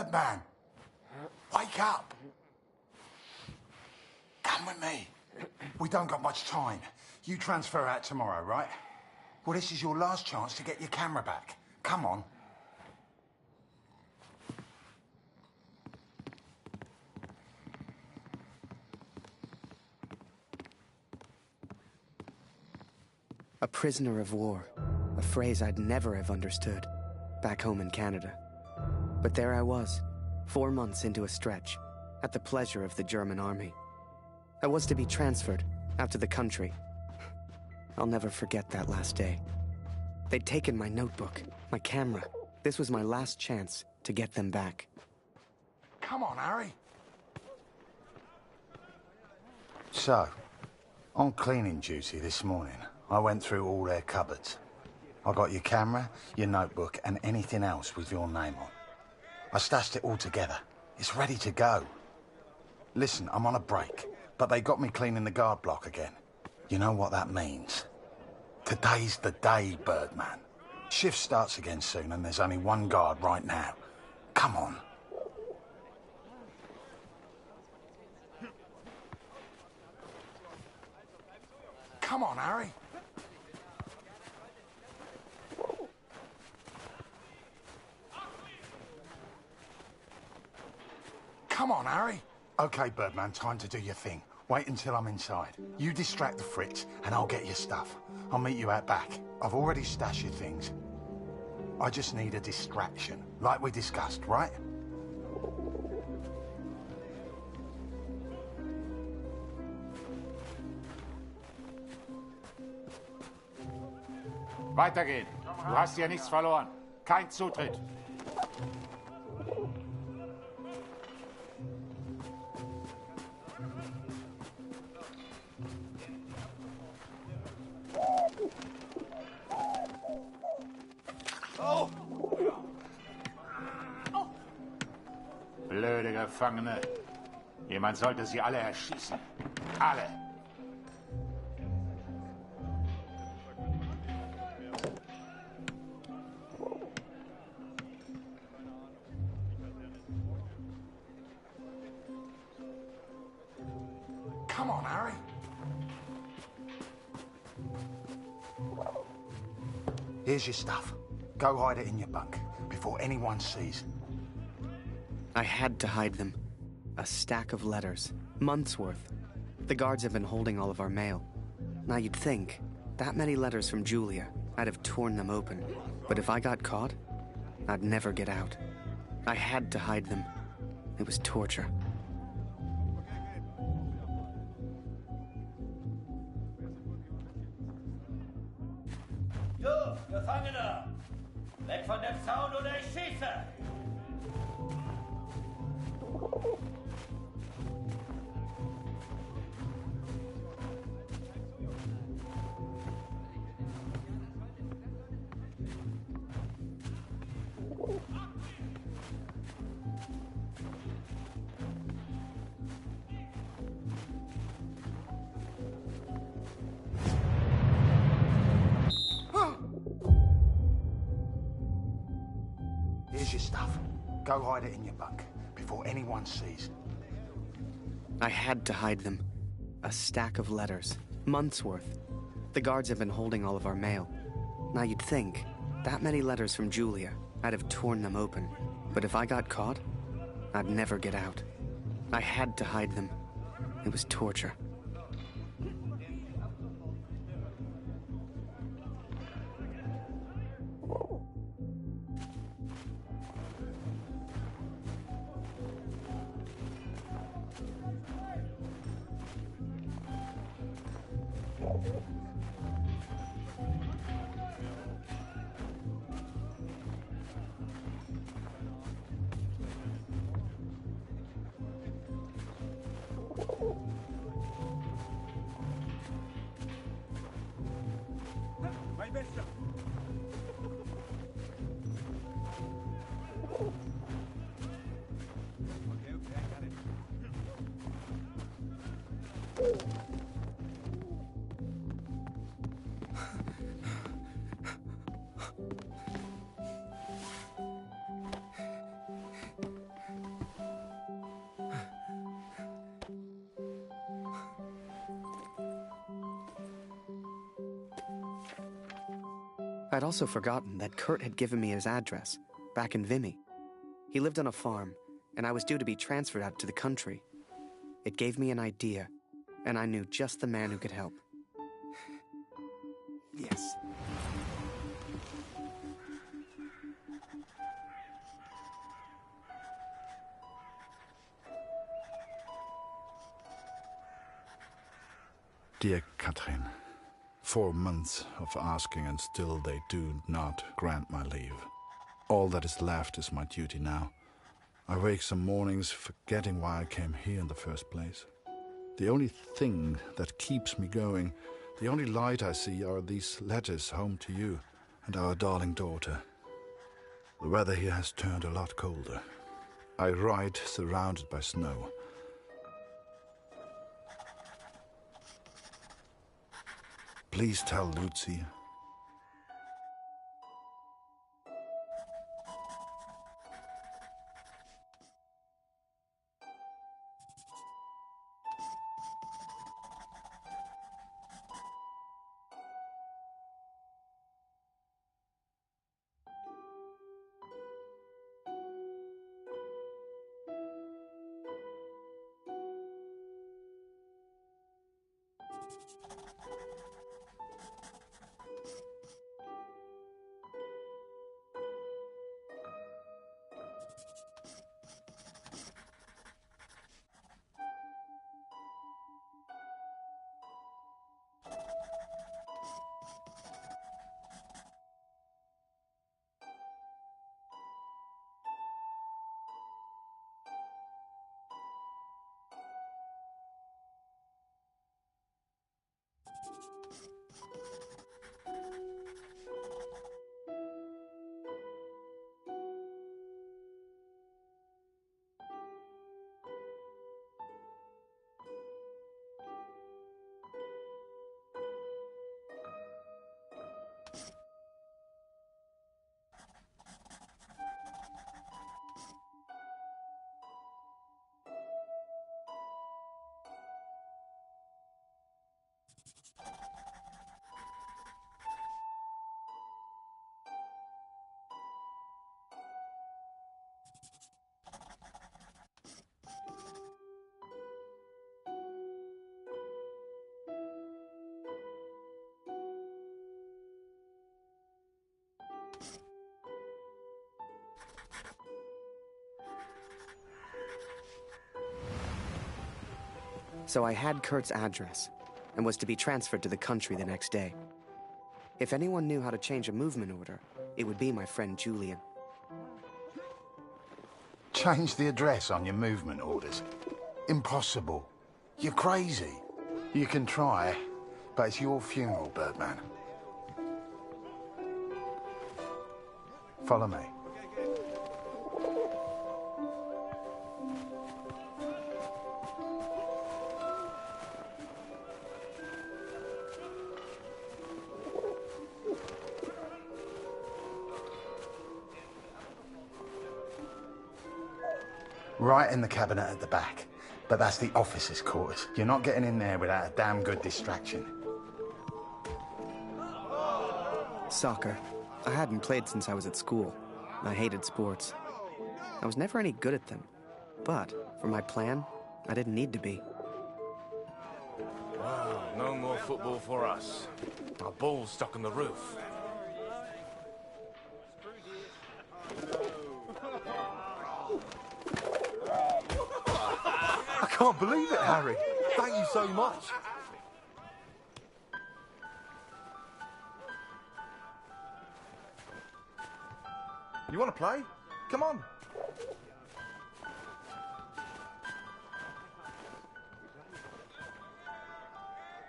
Birdman! Wake up! Come with me. We don't got much time. You transfer out tomorrow, right? Well, this is your last chance to get your camera back. Come on. A prisoner of war, a phrase I'd never have understood back home in Canada. But there I was, 4 months into a stretch, at the pleasure of the German army. I was to be transferred out to the country. I'll never forget that last day. They'd taken my notebook, my camera. This was my last chance to get them back. Come on, Harry. So, on cleaning duty this morning, I went through all their cupboards. I got your camera, your notebook, and anything else with your name on. I stashed it all together. It's ready to go. Listen, I'm on a break, but they got me cleaning the guard block again. You know what that means? Today's the day, Birdman. Shift starts again soon, and there's only one guard right now. Come on. Come on, Harry. Come on, Harry. Okay, Birdman, time to do your thing. Wait until I'm inside. You distract the Fritz, and I'll get your stuff. I'll meet you out back. I've already stashed your things. I just need a distraction, like we discussed, right? Weitergehen. Du hast hier nichts verloren. Kein Zutritt. Blöde Gefangene. Jemand sollte sie alle erschießen. Alle. Come on, Harry. Here's your stuff. Go hide it in your bunk before anyone sees. I had to hide them. A stack of letters. Months' worth. The guards have been holding all of our mail. Now you'd think, that many letters from Julia, I'd have torn them open. But if I got caught, I'd never get out. I had to hide them. It was torture. Du, Gefangener! Weg von dem Zaun oder ich schieße! Here's your stuff. Go hide it in your bunk before anyone sees. I had to hide them. A stack of letters. Months' worth. The guards have been holding all of our mail. Now you'd think, that many letters from Julia, I'd have torn them open. But if I got caught, I'd never get out. I had to hide them. It was torture. I'd also forgotten that Kurt had given me his address, back in Vimy. He lived on a farm, and I was due to be transferred out to the country. It gave me an idea, and I knew just the man who could help. Yes. Dear Katrin, 4 months of asking and still they do not grant my leave. All that is left is my duty now. I wake some mornings forgetting why I came here in the first place. The only thing that keeps me going, the only light I see are these letters home to you and our darling daughter. The weather here has turned a lot colder. I ride surrounded by snow. Please tell Lucy. So I had Kurt's address, and was to be transferred to the country the next day. If anyone knew how to change a movement order, it would be my friend Julian. Change the address on your movement orders? Impossible. You're crazy. You can try, but it's your funeral, Birdman. Follow me. Right in the cabinet at the back. But that's the officers' quarters. You're not getting in there without a damn good distraction. Soccer. I hadn't played since I was at school. I hated sports. I was never any good at them. But, for my plan, I didn't need to be. Wow, no more football for us. Our ball's stuck on the roof. I can't believe it, Harry. Thank you so much. You want to play? Come on.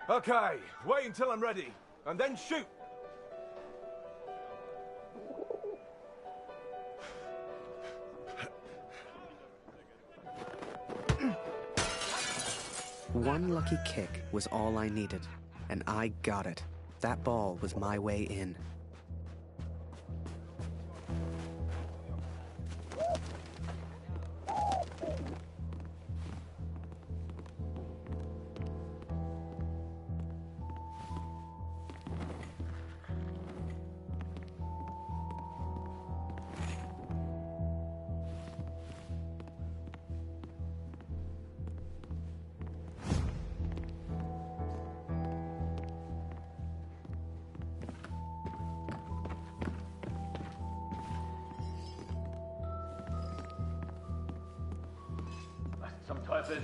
Okay, wait until I'm ready, and then shoot. One lucky kick was all I needed, and I got it. That ball was my way in.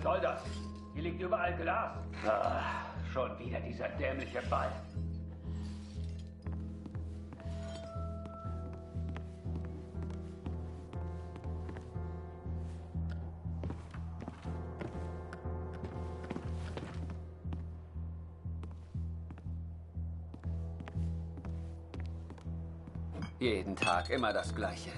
soll das? Hier liegt überall Glas. Ah, schon wieder dieser dämliche Ball. Jeden Tag immer das Gleiche.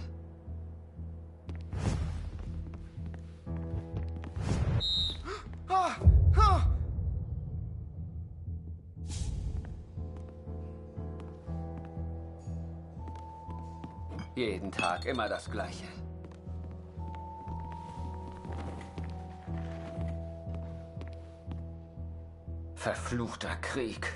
Jeden Tag immer das Gleiche. Verfluchter Krieg.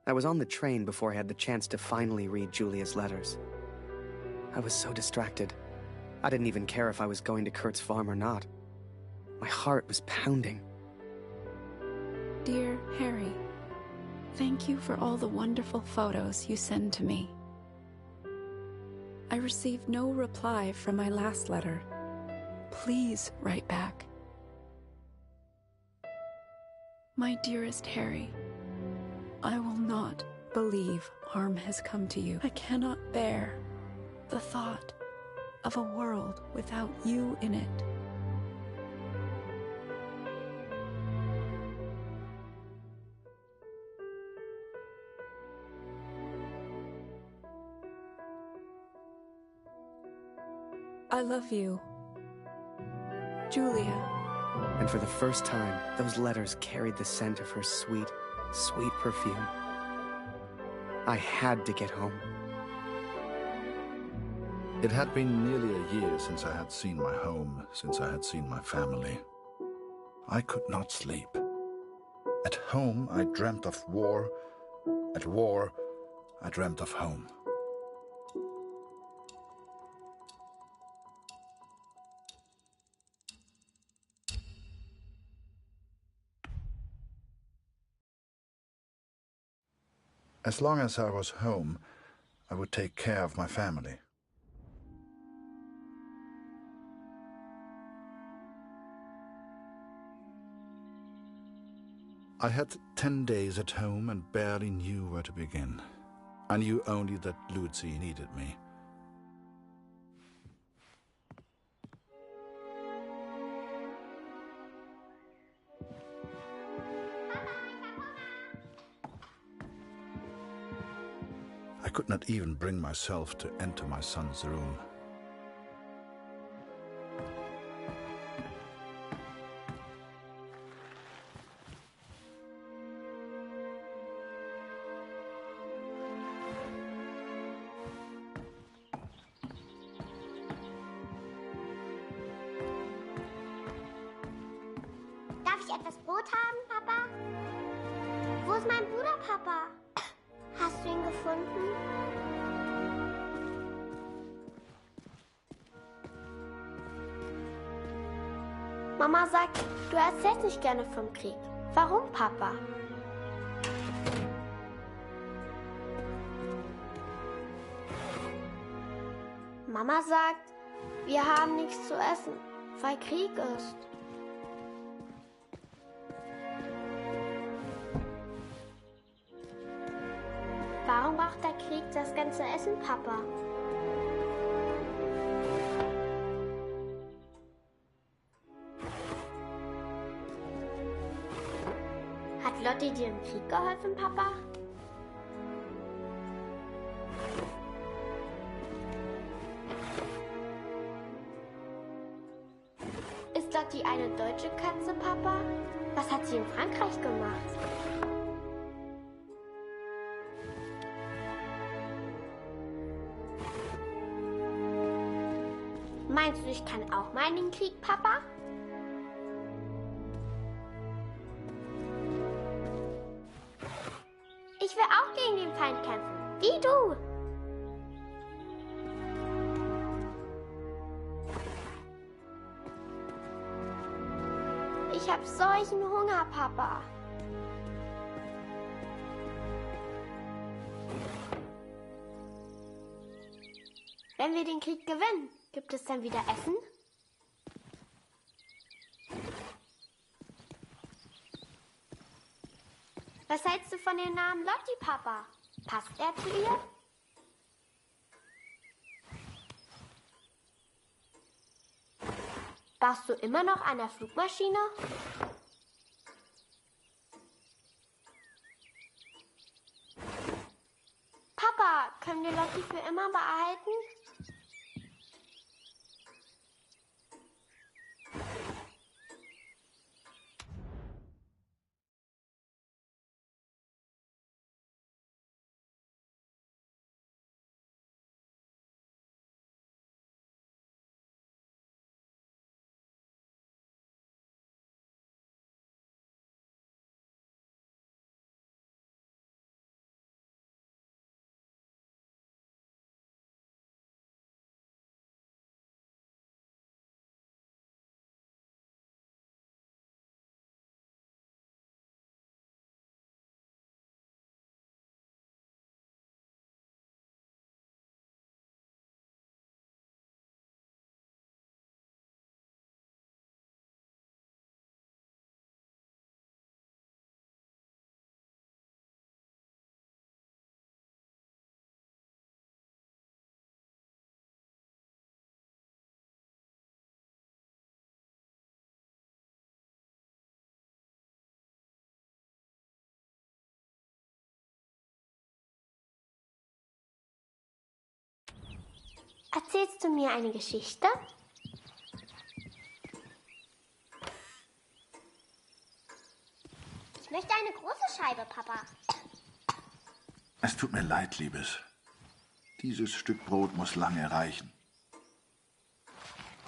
I was on the train before I had the chance to finally read Julia's letters. I was so distracted. I didn't even care if I was going to Kurt's farm or not. My heart was pounding. Dear Harry, thank you for all the wonderful photos you send to me. I received no reply from my last letter. Please write back. My dearest Harry, I will not believe harm has come to you. I cannot bear the thought of a world without you in it. I love you, Julia. And for the first time, those letters carried the scent of her sweet, sweet perfume. I had to get home. It had been nearly a year since I had seen my home, since I had seen my family. I could not sleep. At home, I dreamt of war. At war, I dreamt of home. As long as I was home, I would take care of my family. I had 10 days at home and barely knew where to begin. I knew only that Lucy needed me. I could not even bring myself to enter my son's room. Darf ich etwas Brot haben, Papa? Wo ist mein Bruder, Papa? Hast du ihn gefunden? Mama sagt, du erzählst nicht gerne vom Krieg. Warum, Papa? Mama sagt, wir haben nichts zu essen, weil Krieg ist. Warum braucht der Krieg das ganze Essen, Papa? Hat Lotti dir im Krieg geholfen, Papa? Ist Lotti eine deutsche Katze, Papa? Was hat sie in Frankreich gemacht? Meinst du, ich kann auch mal in den Krieg, Papa? Ich will auch gegen den Feind kämpfen, wie du. Ich hab solchen Hunger, Papa. Wenn wir den Krieg gewinnen, gibt es dann wieder Essen? Was hältst du von dem Namen Lotti, Papa? Passt er zu ihr? Baust du immer noch an der Flugmaschine? Papa, können wir Lotti für immer behalten? Erzählst du mir eine Geschichte? Ich möchte eine große Scheibe, Papa. Es tut mir leid, Liebes. Dieses Stück Brot muss lange reichen.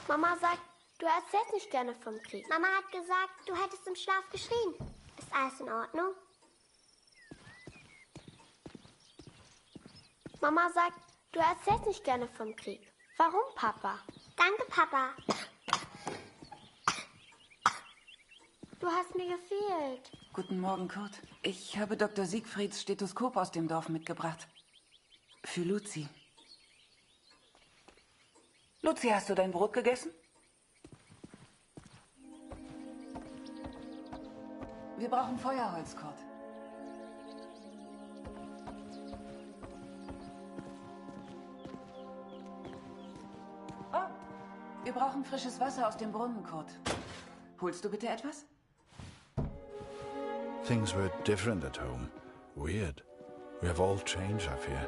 Mama sagt, du erzählst nicht gerne vom Krieg. Mama hat gesagt, du hättest im Schlaf geschrien. Ist alles in Ordnung? Mama sagt, du erzählst nicht gerne vom Krieg. Warum, Papa? Danke, Papa. Du hast mir gefehlt. Guten Morgen, Kurt. Ich habe Dr. Siegfrieds Stethoskop aus dem Dorf mitgebracht. Für Luzi. Luzi, hast du dein Brot gegessen? Wir brauchen Feuerholz, Kurt. Wir brauchen frisches Wasser aus dem Brunnen, Kurt. Holst du bitte etwas? Things were different at home. Weird. We have all changed, I fear.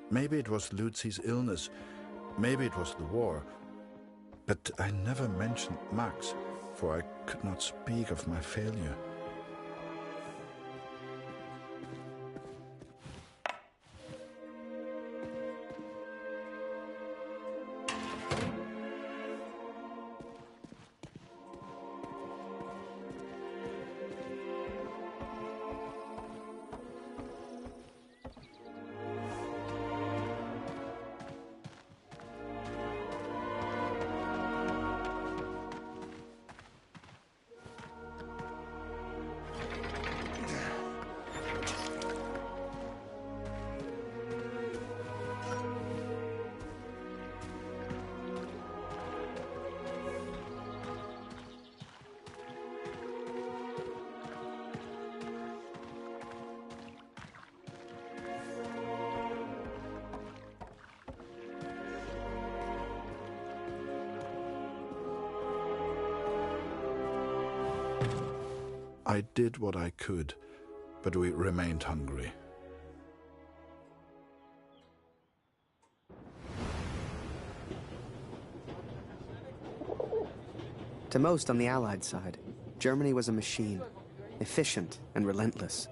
Maybe it was Lucy's illness. Maybe it was the war. But I never mentioned Max, for I could not speak of my failure. I did what I could, but we remained hungry. To most on the Allied side, Germany was a machine, efficient and relentless.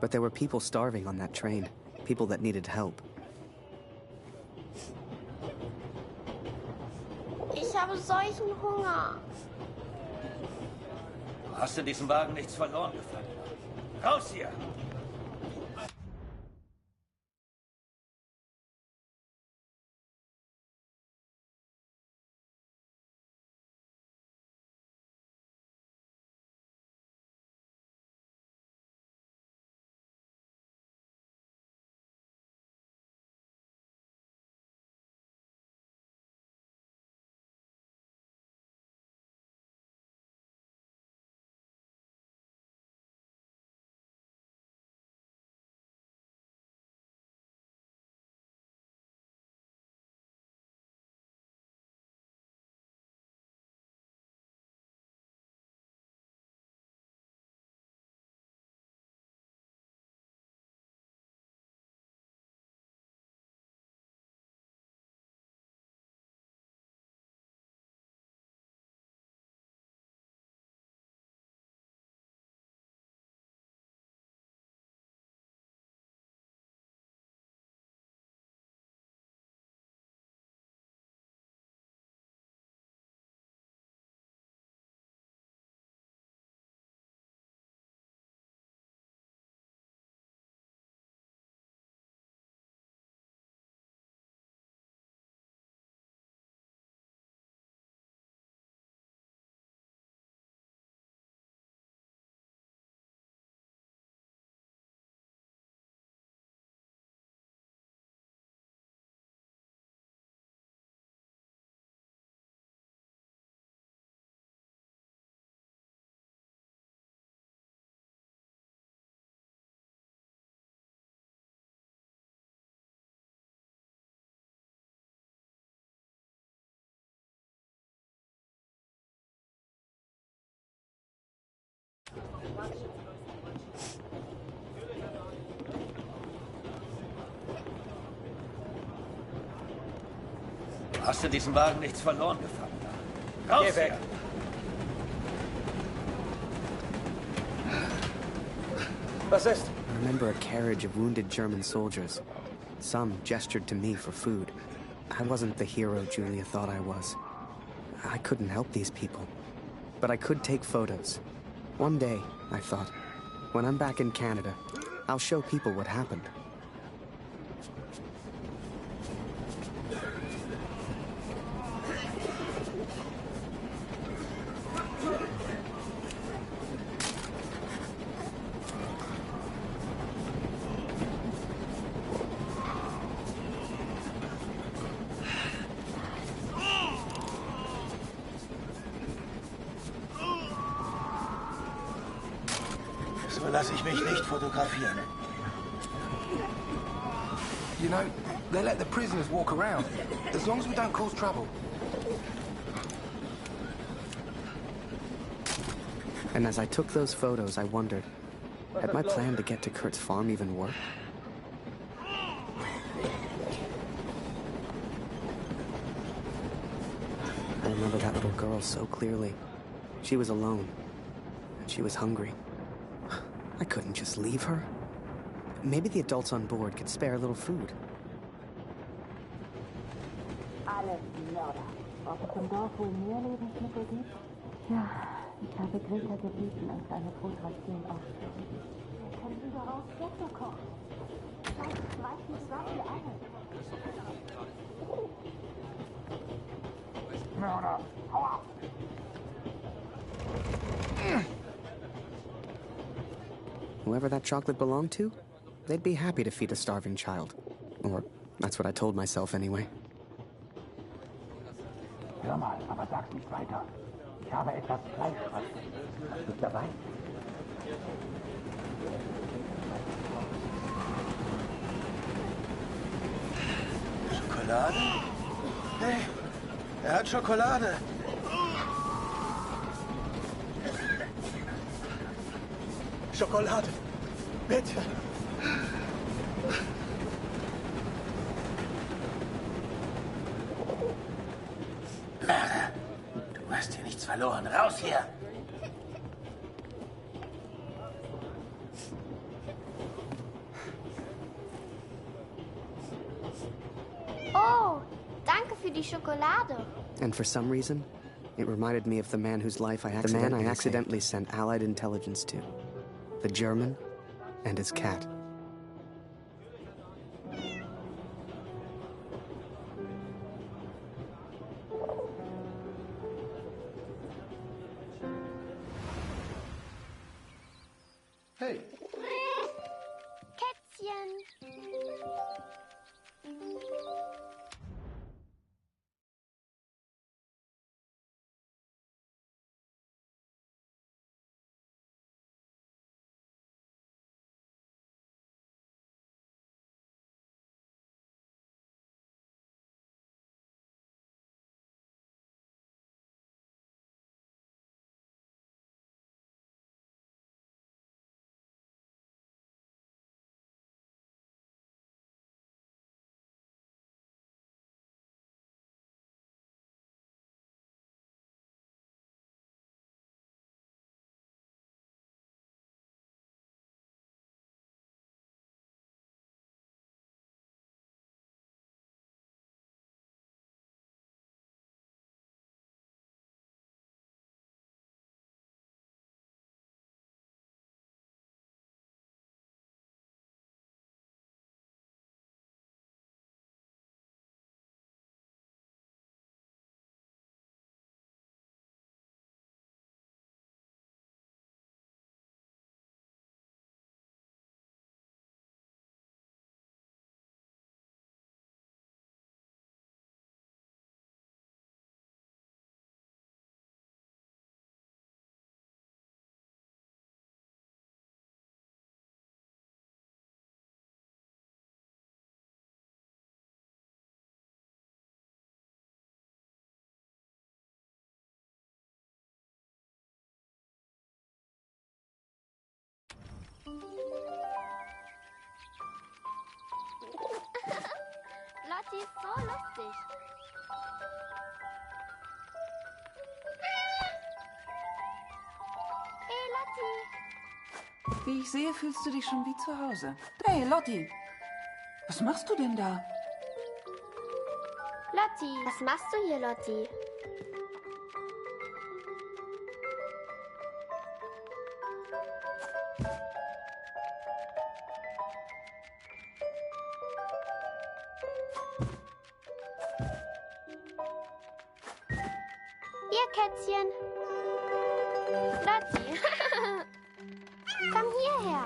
But there were people starving on that train, people that needed help. Ich habe solchen Hunger. Du hast in diesem Wagen nichts verloren, Gefangener. Raus hier! Du hast in diesem Wagen nichts verloren, Gefangener. Raus Geh weg. hier! Was ist? I remember a carriage of wounded German soldiers. Some gestured to me for food. I wasn't the hero Julia thought I was. I couldn't help these people. But I could take photos. One day, I thought, when I'm back in Canada, I'll show people what happened. So lasse ich mich nicht fotografieren. You know, they let the prisoners walk around, as long as we don't cause trouble. And as I took those photos, I wondered, had my plan to get to Kurt's farm even worked? I remember that little girl so clearly. She was alone, and she was hungry. I couldn't just leave her. Maybe the adults on board could spare a little food. Alles Mörder. Ob es im Dorf wohl mehr Lebensmittel gibt? Ja, ich habe Greta gebeten, uns eine Brotration aufzunehmen. Wir könnten daraus Ghetto kochen. Vielleicht weichen es dafür alle. Mörder, hau ab! Whoever that chocolate belonged to, they'd be happy to feed a starving child. Or, that's what I told myself anyway. Hör mal, aber sag's nicht weiter. Ich habe etwas Fleischrastes. Hast du's dabei? Schokolade? Hey, hat Schokolade. Schokolade. Bitte. Mörder, du hast hier nichts verloren. Raus hier! Oh, danke für die Schokolade. And for some reason, it reminded me of the man whose life I accidentally sent Allied intelligence to. The German and his cat. Hey. Kätzchen. Lotti ist so lustig. Hey, Lotti. Wie ich sehe, fühlst du dich schon wie zu Hause. Hey, Lotti. Was machst du denn da? Lotti, was machst du hier, Lotti? Hier, Kätzchen. Lotti. Komm hierher.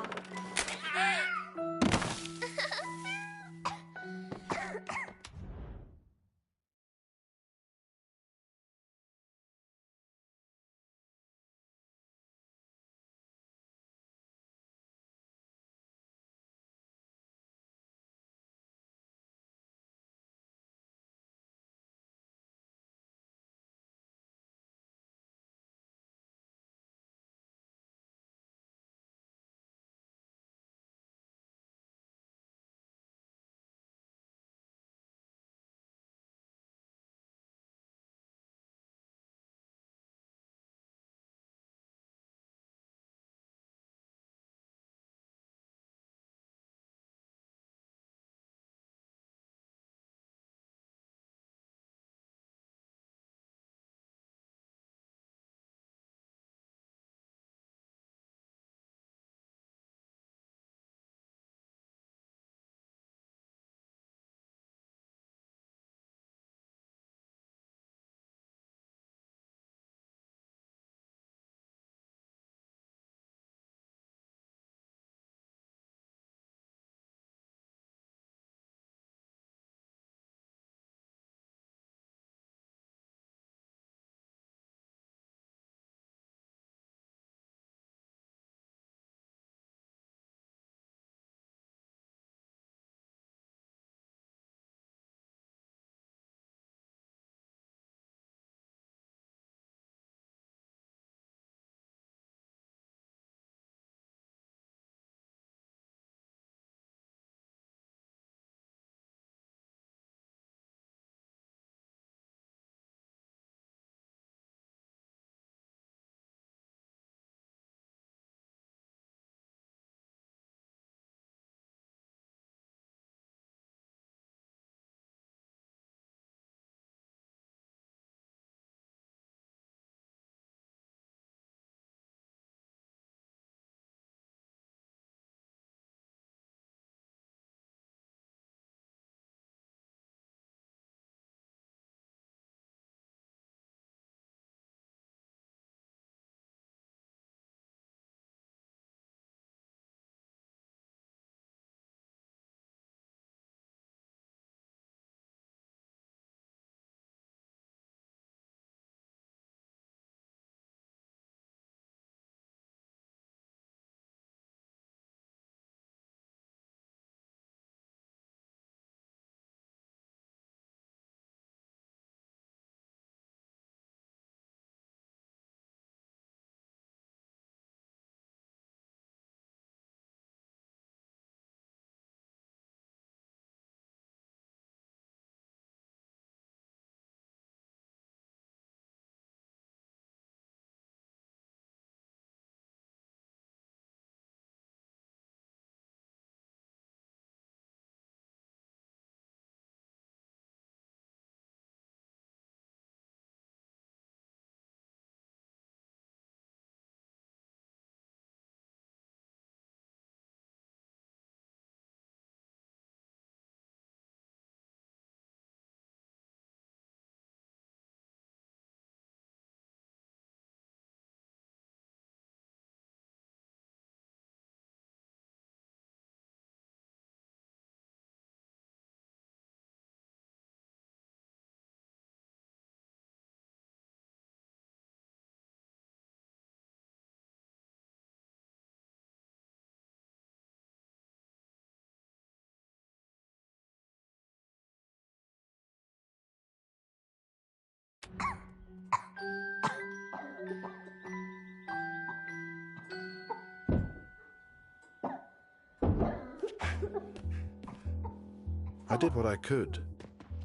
I did what I could,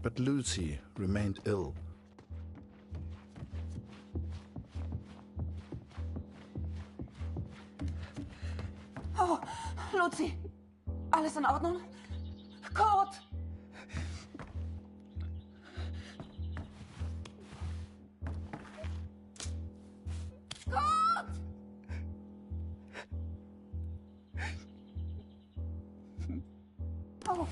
but Lucy remained ill. Oh, Lucy. Alles in Ordnung? Kurt! Kurt! Oh.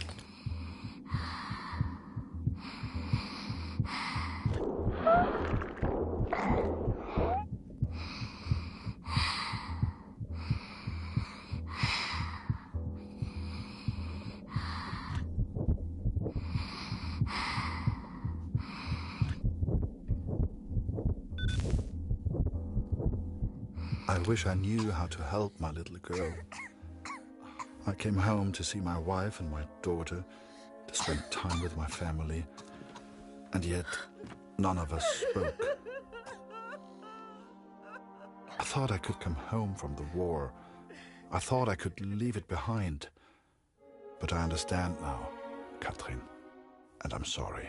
I wish I knew how to help my little girl. I came home to see my wife and my daughter, to spend time with my family, and yet none of us spoke. I thought I could come home from the war. I thought I could leave it behind. But I understand now, Katrin, and I'm sorry.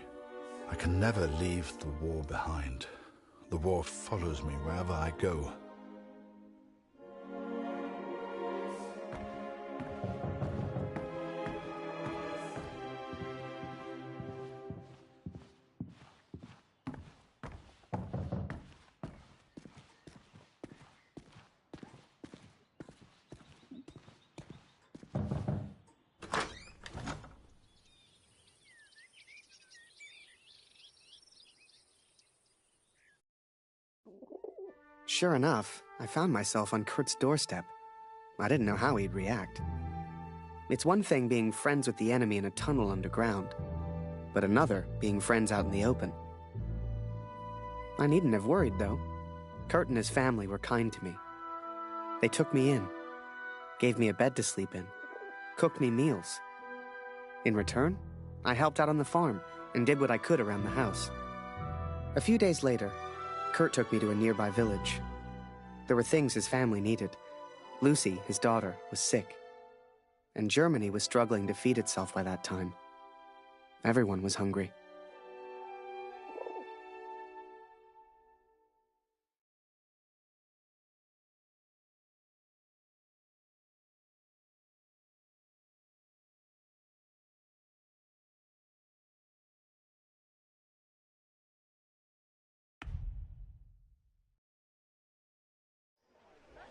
I can never leave the war behind. The war follows me wherever I go. Sure enough, I found myself on Kurt's doorstep. I didn't know how he'd react. It's one thing being friends with the enemy in a tunnel underground, but another being friends out in the open. I needn't have worried, though. Kurt and his family were kind to me. They took me in, gave me a bed to sleep in, cooked me meals. In return, I helped out on the farm and did what I could around the house. A few days later, Kurt took me to a nearby village. There were things his family needed. Lucy, his daughter, was sick. And Germany was struggling to feed itself by that time. Everyone was hungry.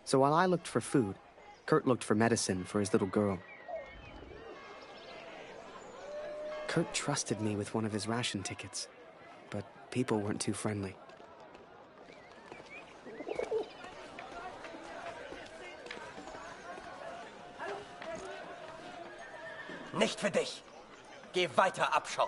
So while I looked for food, Kurt looked for medicine for his little girl. Kurt trusted me with one of his ration tickets, but people weren't too friendly. Nicht für dich. Geh weiter, Abschau.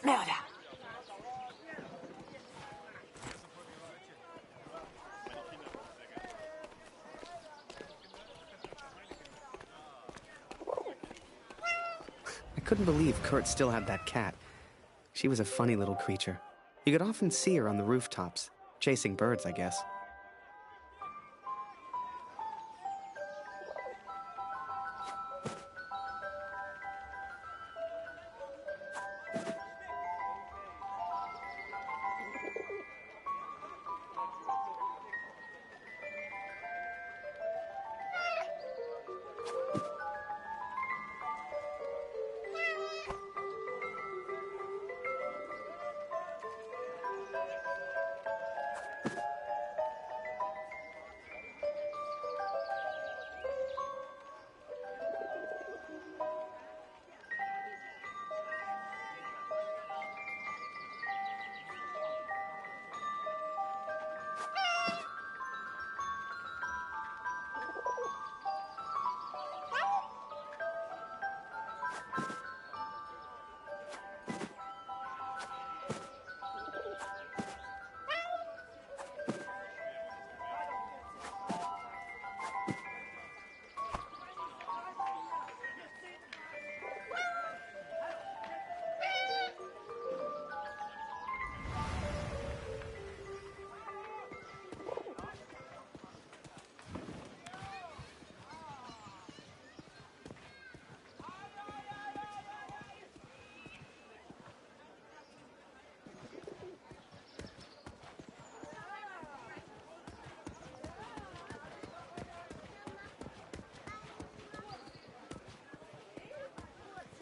Mörder! I couldn't believe Kurt still had that cat. She was a funny little creature. You could often see her on the rooftops, chasing birds, I guess.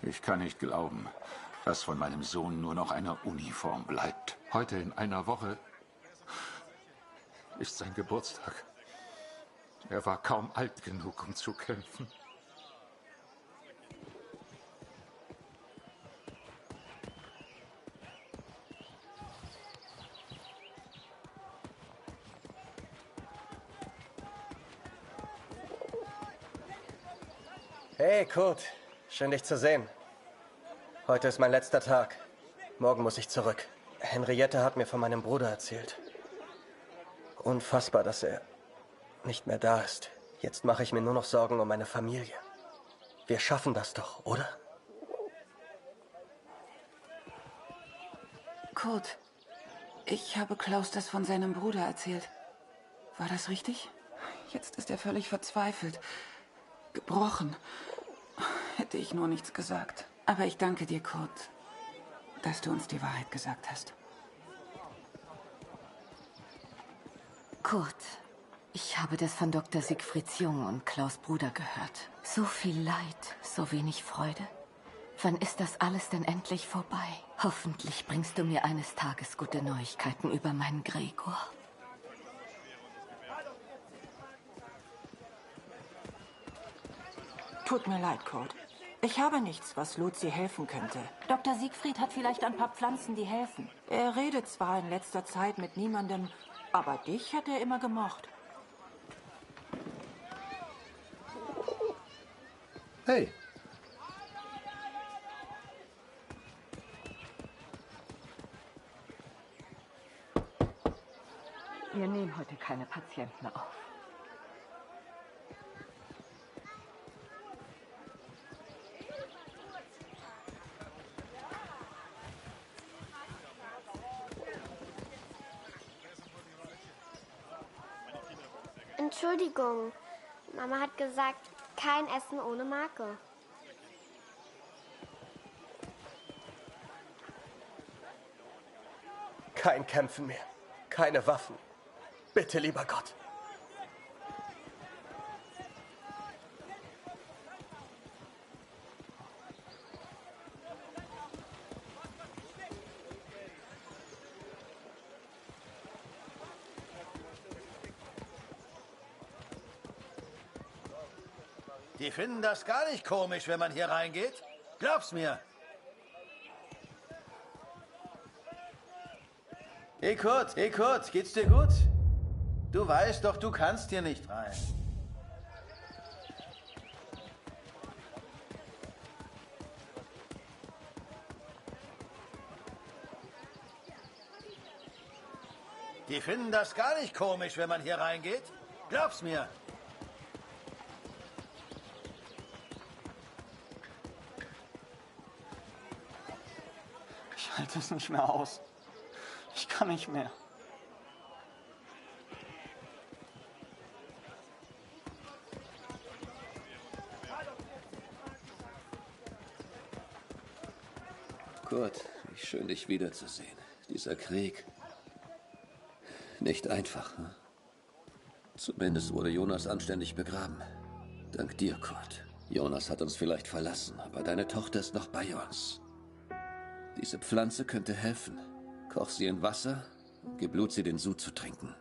Ich kann nicht glauben, dass von meinem Sohn nur noch eine Uniform bleibt. Heute in einer Woche ist sein Geburtstag. Er war kaum alt genug, um zu kämpfen. Hey, Kurt. Schön, dich zu sehen. Heute ist mein letzter Tag. Morgen muss ich zurück. Henriette hat mir von meinem Bruder erzählt. Unfassbar, dass er nicht mehr da ist. Jetzt mache ich mir nur noch Sorgen um meine Familie. Wir schaffen das doch, oder? Kurt, ich habe Klaus das von seinem Bruder erzählt. War das richtig? Jetzt ist er völlig verzweifelt. Gebrochen. Hätte ich nur nichts gesagt. Aber ich danke dir, Kurt, dass du uns die Wahrheit gesagt hast. Kurt, ich habe das von Dr. Siegfrieds Jung und Klaus' Bruder gehört. So viel Leid, so wenig Freude. Wann ist das alles denn endlich vorbei? Hoffentlich bringst du mir eines Tages gute Neuigkeiten über meinen Gregor. Tut mir leid, Kurt. Ich habe nichts, was Lucy helfen könnte. Dr. Siegfried hat vielleicht ein paar Pflanzen, die helfen. Er redet zwar in letzter Zeit mit niemandem, aber dich hat er immer gemocht. Hey. Wir nehmen heute keine Patienten auf. Entschuldigung. Mama hat gesagt, kein Essen ohne Marke. Kein Kämpfen mehr. Keine Waffen. Bitte, lieber Gott. Die finden das gar nicht komisch, wenn man hier reingeht. Glaub's mir. Hey Kurt, geht's dir gut? Du weißt doch, du kannst hier nicht rein. Die finden das gar nicht komisch, wenn man hier reingeht. Glaub's mir. Ich halte es nicht mehr aus. Ich kann nicht mehr. Kurt, wie schön, dich wiederzusehen. Dieser Krieg. Nicht einfach, hm? Zumindest wurde Jonas anständig begraben. Dank dir, Kurt. Jonas hat uns vielleicht verlassen, aber deine Tochter ist noch bei uns. Diese Pflanze könnte helfen. Koch sie in Wasser und gib Lucy den Sud zu trinken.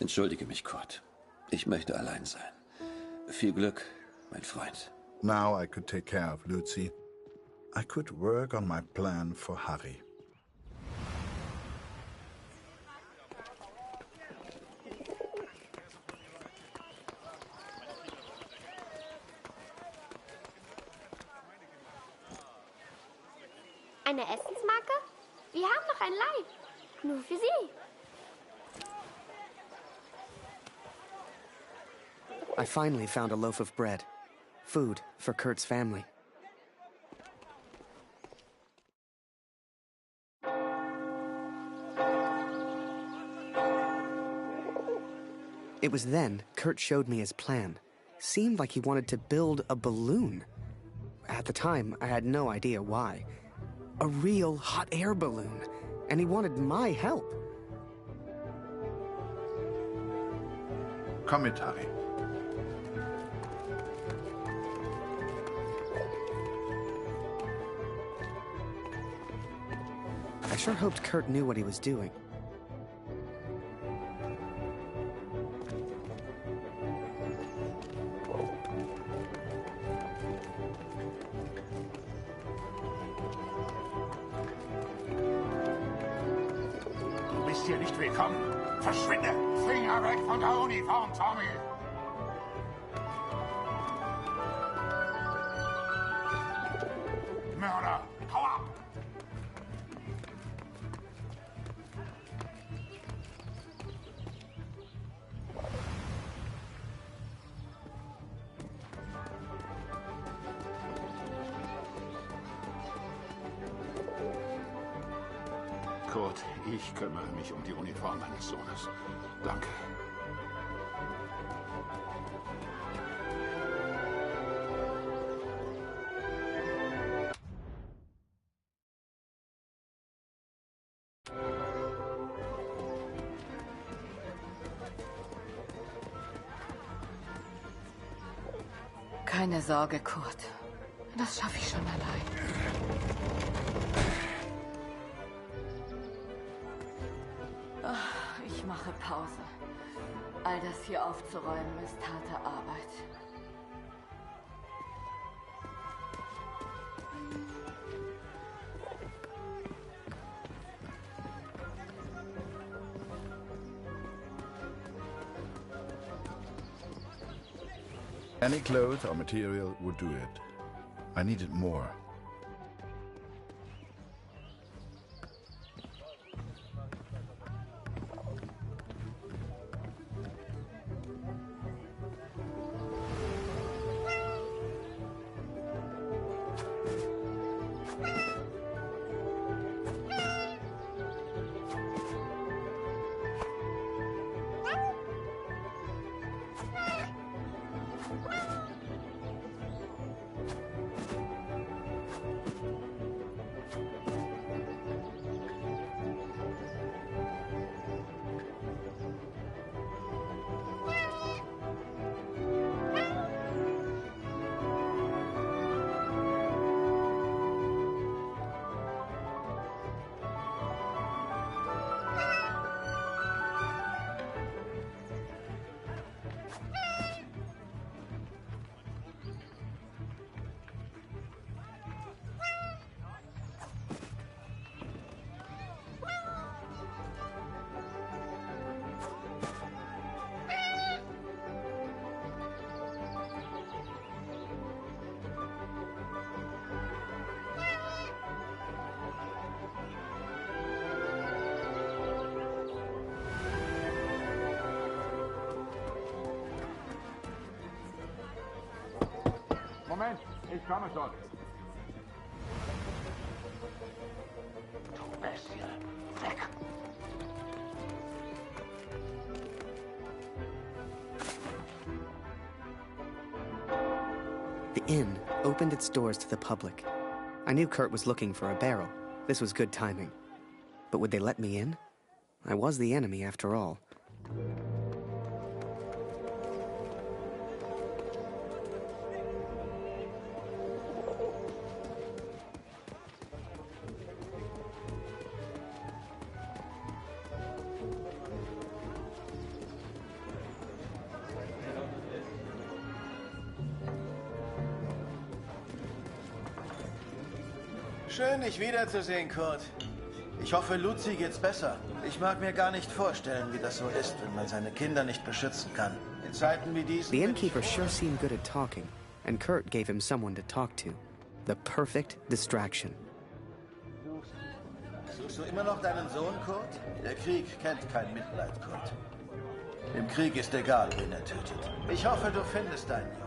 Entschuldige mich, Kurt. Ich möchte allein sein. Viel Glück, mein Freund. Now I could take care of Lucy. I could work on my plan for Harry. Eine Essensmarke? Wir haben noch ein Leib. Nur für Sie. I finally found a loaf of bread. Food for Kurt's family. It was then Kurt showed me his plan. Seemed like he wanted to build a balloon. At the time, I had no idea why. A real hot air balloon. And he wanted my help. Komm mit, Harry. I sure hoped Kurt knew what he was doing. Du bist hier nicht willkommen. Verschwinde! Finger weg von der Uniform, Tommy! Mörder! Hau ab! Kurt, ich kümmere mich um die Uniform meines Sohnes. Danke. Keine Sorge, Kurt. Das schaffe ich schon allein. Ich mache Pause. All das hier aufzuräumen ist harte Arbeit. Any cloth or material would do it. I needed more. Moment, ich komme schon. Du Bestie, weg! The inn opened its doors to the public. I knew Kurt was looking for a barrel. This was good timing. But would they let me in? I was the enemy, after all. Schön, dich wiederzusehen, Kurt. Ich hoffe, Luzi geht's besser. Ich mag mir gar nicht vorstellen, wie das so ist, wenn man seine Kinder nicht beschützen kann. In Zeiten wie diesen... The innkeeper sure seemed good at talking, and Kurt gave him someone to talk to. The perfect distraction. Suchst du immer noch deinen Sohn, Kurt? Der Krieg kennt kein Mitleid, Kurt. Im Krieg ist egal, wen er tötet. Ich hoffe, du findest deinen Jungen.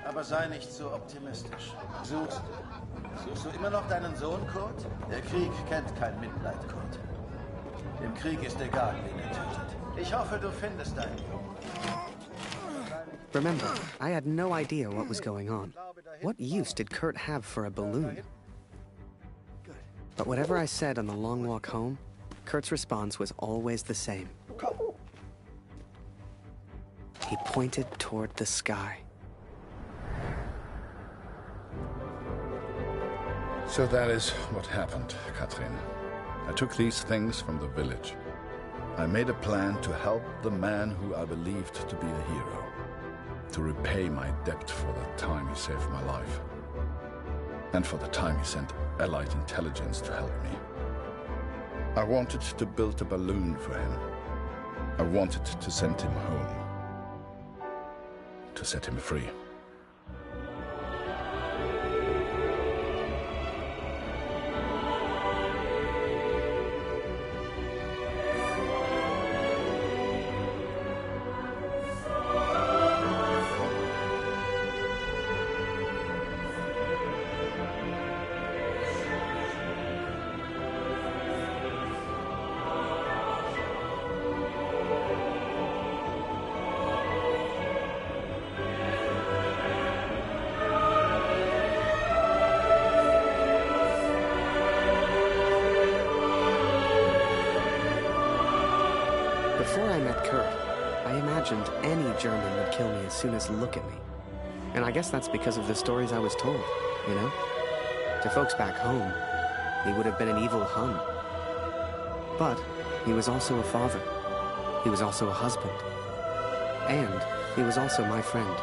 Aber sei nicht so optimistisch. Suchst du immer noch deinen Sohn, Kurt? Der Krieg kennt kein Mitleid, Kurt. Im Krieg ist egal, wen er tötet. Ich hoffe, du findest deinen Jungen. Remember, I had no idea what was going on. What use did Kurt have for a balloon? But whatever I said on the long walk home, Kurt's response was always the same. He pointed toward the sky. So that is what happened, Katrin. I took these things from the village. I made a plan to help the man who I believed to be a hero, to repay my debt for the time he saved my life, and for the time he sent Allied intelligence to help me. I wanted to build a balloon for him. I wanted to send him home, to set him free. Before I met Kurt, I imagined any German would kill me as soon as look at me. And I guess that's because of the stories I was told, you know? To folks back home, he would have been an evil Hun. But he was also a father. He was also a husband. And he was also my friend.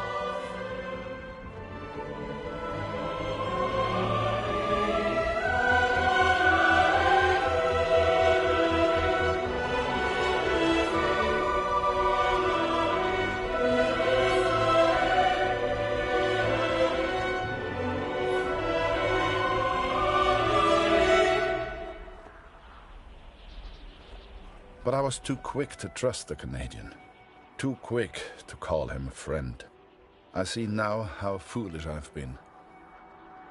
But I was too quick to trust the Canadian. Too quick to call him a friend. I see now how foolish I've been.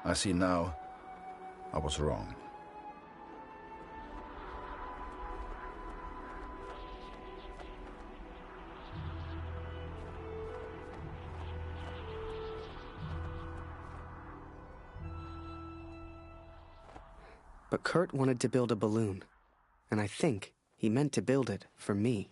I see now I was wrong. But Kurt wanted to build a balloon, and I think he meant to build it for me.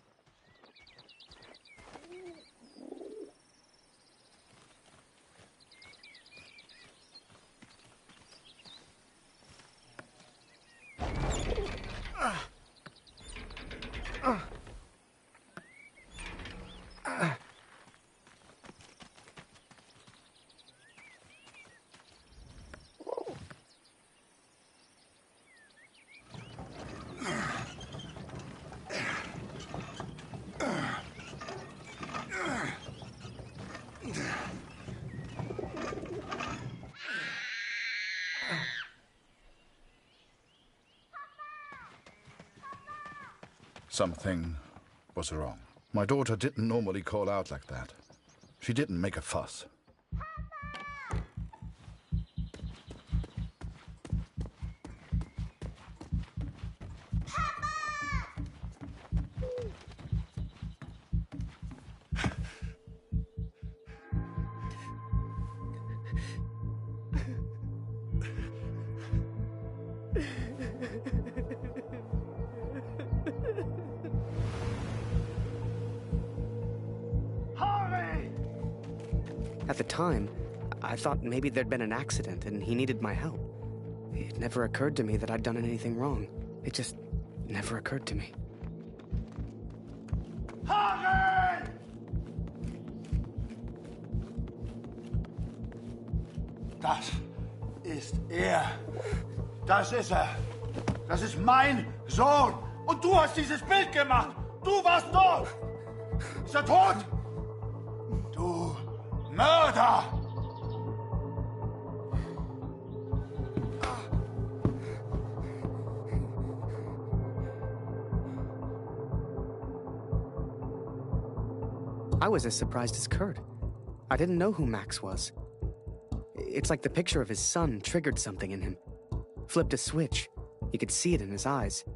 Something was wrong. My daughter didn't normally call out like that. She didn't make a fuss. At the time, I thought maybe there'd been an accident and he needed my help. It never occurred to me that I'd done anything wrong. It just never occurred to me. Harry! Das ist er. Das ist er. Das ist mein Sohn. Und du hast dieses Bild gemacht. Du warst dort. Ist er tot? Du Mörder! I was as surprised as Kurt. I didn't know who Max was. It's like the picture of his son triggered something in him. Flipped a switch. You could see it in his eyes.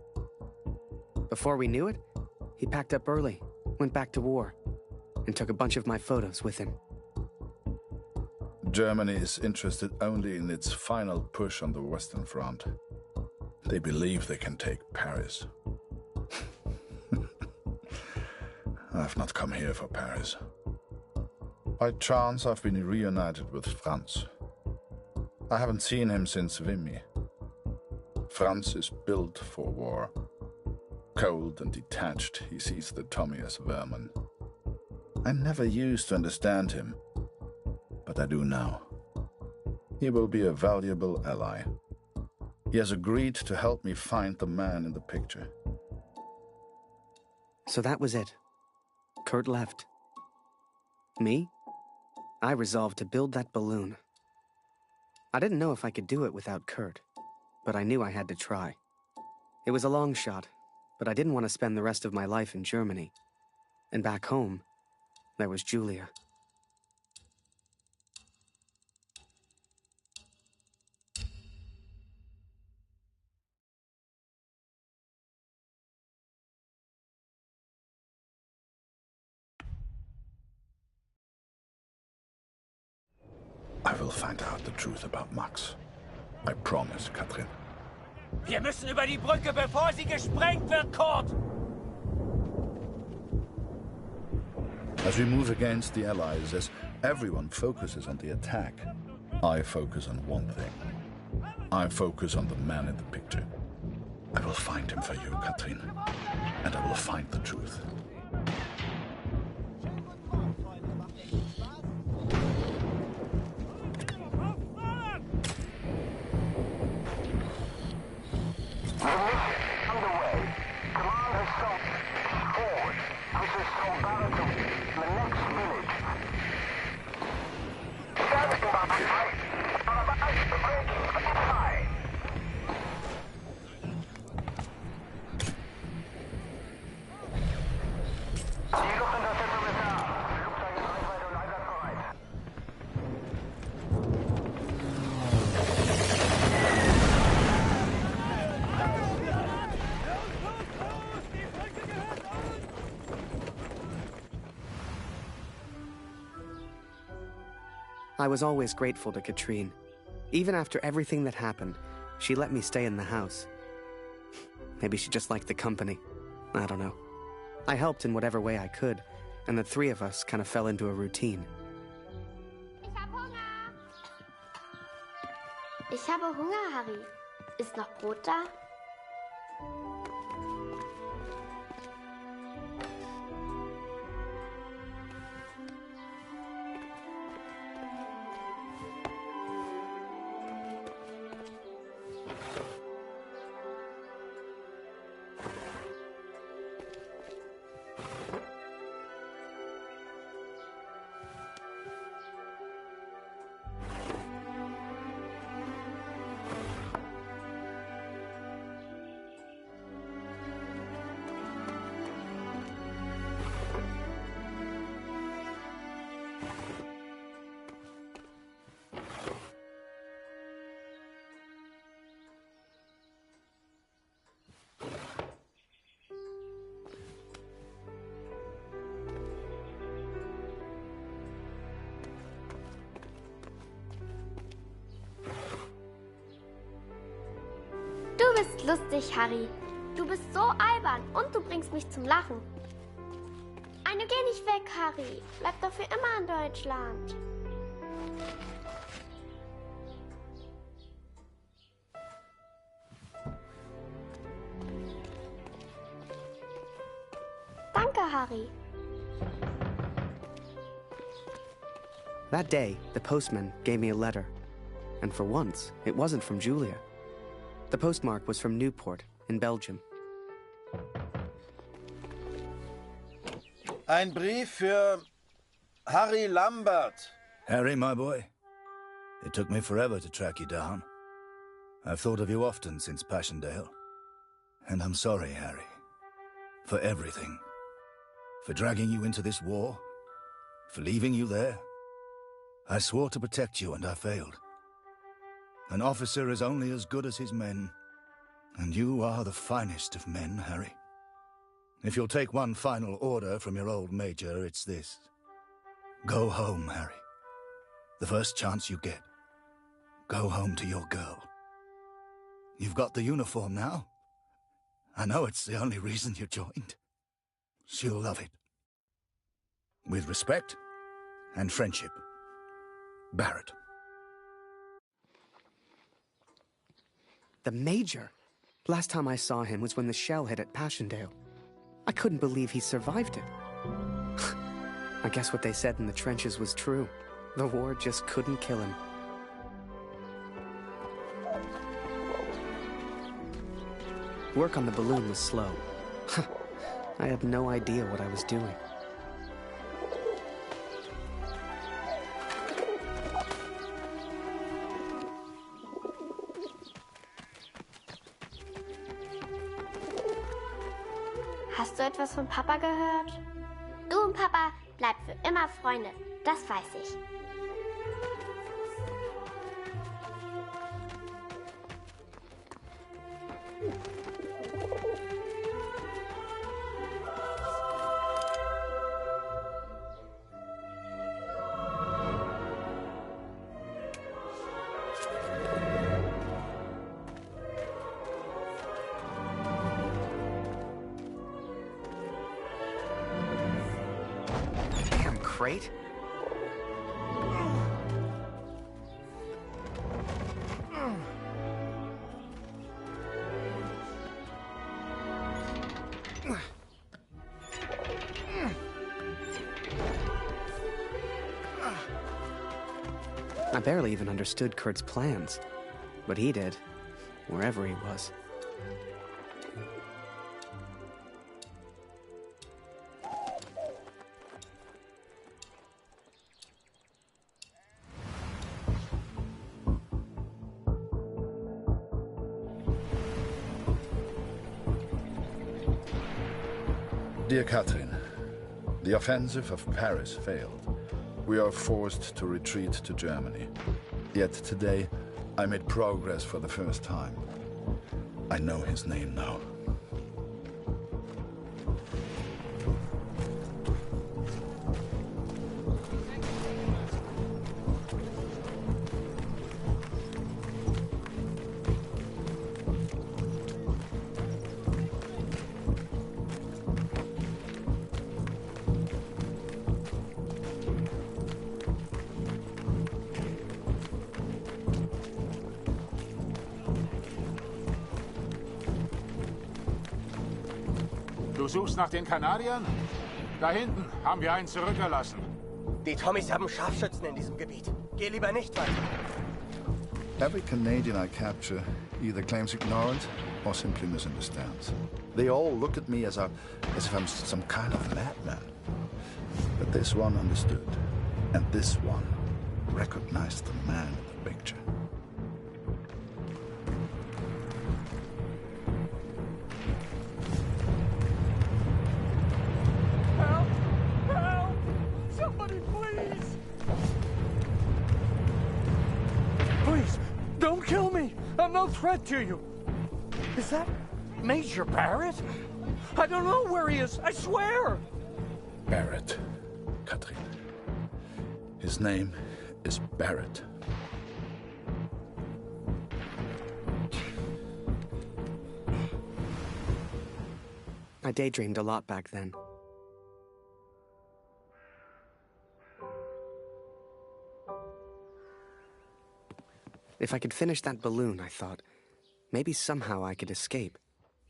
Before we knew it, he packed up early, went back to war, and took a bunch of my photos with him. Germany is interested only in its final push on the Western Front. They believe they can take Paris. I've not come here for Paris. By chance, I've been reunited with Franz. I haven't seen him since Vimy. Franz is built for war. Cold and detached, he sees the Tommy as vermin. I never used to understand him, but I do now. He will be a valuable ally. He has agreed to help me find the man in the picture. So that was it. Kurt left. Me? I resolved to build that balloon. I didn't know if I could do it without Kurt, but I knew I had to try. It was a long shot, but I didn't want to spend the rest of my life in Germany. And back home, there was Julia. I will find out the truth about Max. I promise, Katrin. Wir müssen über die Brücke, bevor sie gesprengt wird, Kurt! As we move against the Allies, as everyone focuses on the attack, I focus on one thing. I focus on the man in the picture. I will find him for you, Katrin. And I will find the truth. I was always grateful to Katrine. Even after everything that happened, she let me stay in the house. Maybe she just liked the company. I don't know. I helped in whatever way I could, and the three of us kind of fell into a routine. Ich habe Hunger, Harry. Ist noch Brot da? Du bist lustig, Harry. Du bist so albern und du bringst mich zum Lachen. Geh nicht weg, Harry. Bleib doch für immer in Deutschland. Danke, Harry. That day, the postman gave me a letter. And for once, it wasn't from Julia. The postmark was from Newport, in Belgium. Ein Brief für Harry Lambert. Harry, my boy. It took me forever to track you down. I've thought of you often since Passchendaele. And I'm sorry, Harry. For everything. For dragging you into this war. For leaving you there. I swore to protect you and I failed. An officer is only as good as his men. And you are the finest of men, Harry. If you'll take one final order from your old major, it's this. Go home, Harry. The first chance you get. Go home to your girl. You've got the uniform now. I know it's the only reason you joined. She'll love it. With respect and friendship. Barrett. The Major? Last time I saw him was when the shell hit at Passchendaele. I couldn't believe he survived it. I guess what they said in the trenches was true. The war just couldn't kill him. Work on the balloon was slow. I had no idea what I was doing. Hast du etwas von Papa gehört? Du und Papa bleibt für immer Freunde, das weiß ich. Crate? I barely even understood Kurt's plans, but he did, wherever he was. Dear Catherine, the offensive of Paris failed. We are forced to retreat to Germany. Yet today, I made progress for the first time. I know his name now. Du suchst nach den Kanadiern? Da hinten haben wir einen zurückgelassen. Die Tommies haben Scharfschützen in diesem Gebiet. Geh lieber nicht weiter. Every Canadian I capture either claims ignorance or simply misunderstands. They all look at me as if I'm some kind of madman. But this one understood, and this one recognized the man in the picture. I'm no threat to you. Is that Major Barrett? I don't know where he is, I swear. Barrett, Catherine. His name is Barrett. I daydreamed a lot back then. If I could finish that balloon, I thought, maybe somehow I could escape.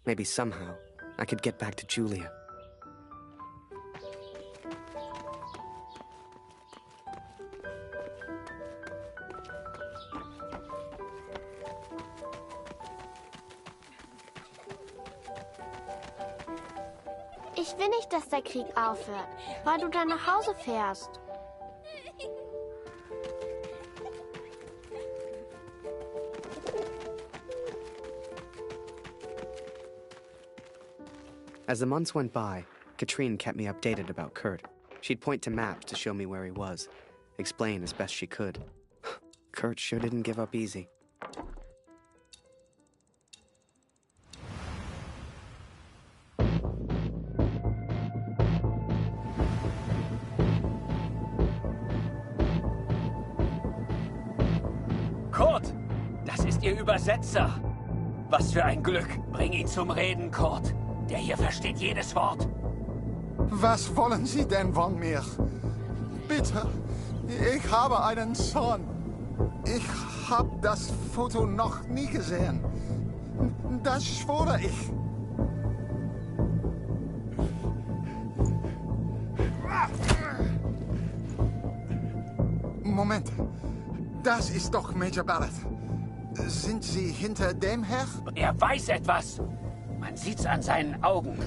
Maybe somehow I could get back to Julia. Ich will nicht, dass der Krieg aufhört, weil du dann nach Hause fährst. As the months went by, Katrine kept me updated about Kurt. She'd point to maps to show me where he was, explain as best she could. Kurt sure didn't give up easy. Kurt, das ist Ihr Übersetzer. Was für ein Glück. Bring ihn zum Reden, Kurt. Der hier versteht jedes Wort. Was wollen Sie denn von mir? Bitte, ich habe einen Sohn. Ich habe das Foto noch nie gesehen. Das schwöre ich. Moment. Das ist doch Major Barrett. Sind Sie hinter dem her? Er weiß etwas. Man sieht's an seinen Augen.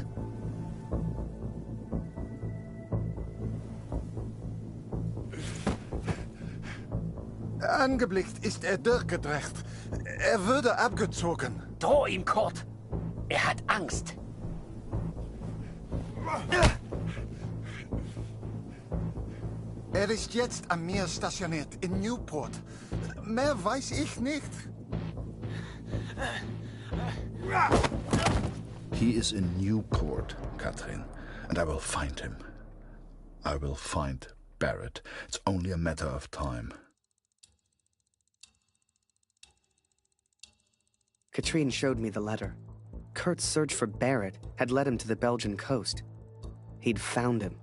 Angeblickt ist er durchgedreht. Er würde abgezogen. Droh ihm, Kurt. Er hat Angst. Er ist jetzt am Meer stationiert, in Newport. Mehr weiß ich nicht. He is in Newport, Catherine, and I will find him. I will find Barrett. It's only a matter of time. Katrine showed me the letter. Kurt's search for Barrett had led him to the Belgian coast. He'd found him.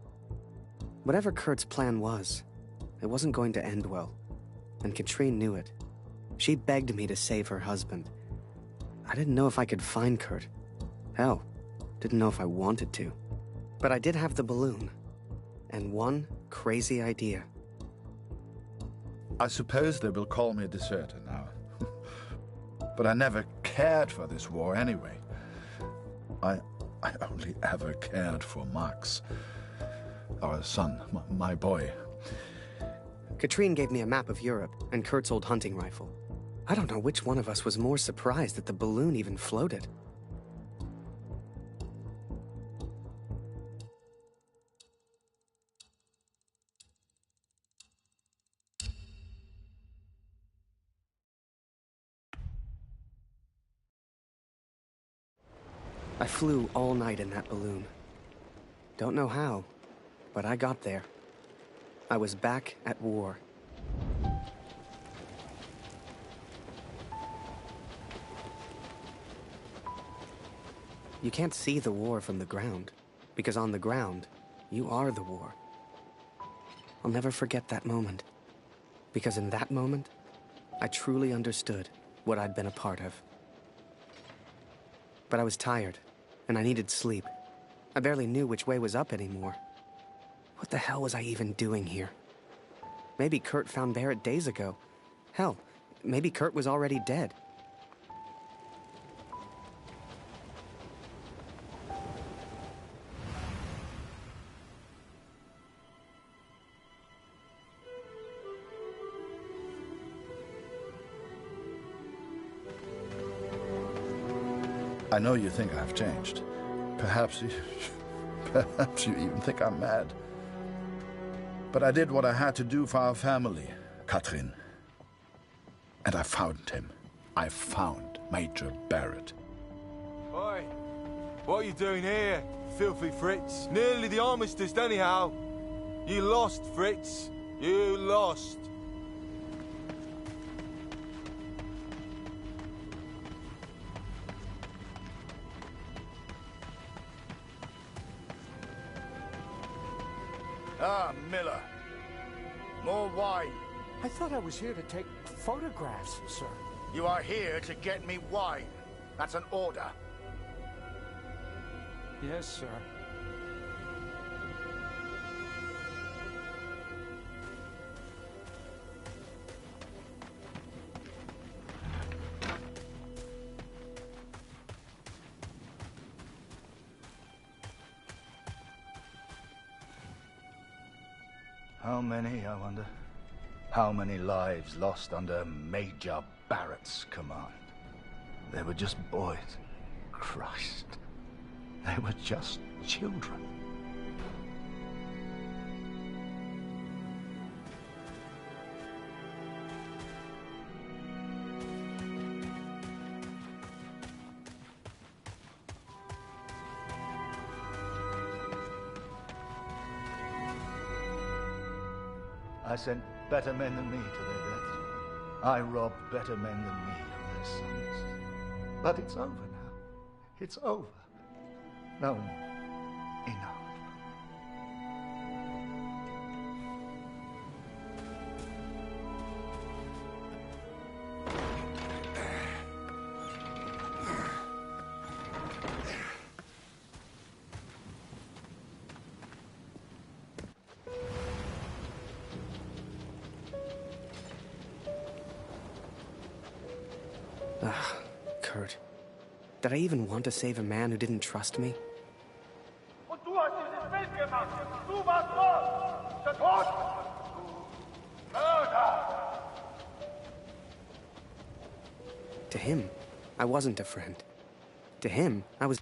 Whatever Kurt's plan was, it wasn't going to end well. And Katrine knew it. She begged me to save her husband. I didn't know if I could find Kurt. Hell, didn't know if I wanted to. But I did have the balloon. And one crazy idea. I suppose they will call me a deserter now. But I never cared for this war anyway. I only ever cared for Max. Our son, my boy. Katrine gave me a map of Europe and Kurt's old hunting rifle. I don't know which one of us was more surprised that the balloon even floated. I flew all night in that balloon. Don't know how, but I got there. I was back at war. You can't see the war from the ground, because on the ground, you are the war. I'll never forget that moment, because in that moment, I truly understood what I'd been a part of. But I was tired, and I needed sleep. I barely knew which way was up anymore. What the hell was I even doing here? Maybe Kurt found Barrett days ago. Hell, maybe Kurt was already dead. I know you think I've changed. Perhaps you even think I'm mad. But I did what I had to do for our family, Katrin. And I found him. I found Major Barrett. Oi, what are you doing here, filthy Fritz? Nearly the armistice anyhow. You lost, Fritz. You lost. Ah, Miller. More wine. I thought I was here to take photographs, sir. You are here to get me wine. That's an order. Yes, sir. How many, I wonder? How many lives lost under Major Barrett's command? They were just boys. Christ. They were just children. I sent better men than me to their deaths. I robbed better men than me of their sons. But it's over now. It's over. No more. Enough. hurt. Did I even want to save a man who didn't trust me? Und du hast dieses Bild gemacht. Du warst dort. Der Tod. Mörder. To him, I wasn't a friend. To him, I was...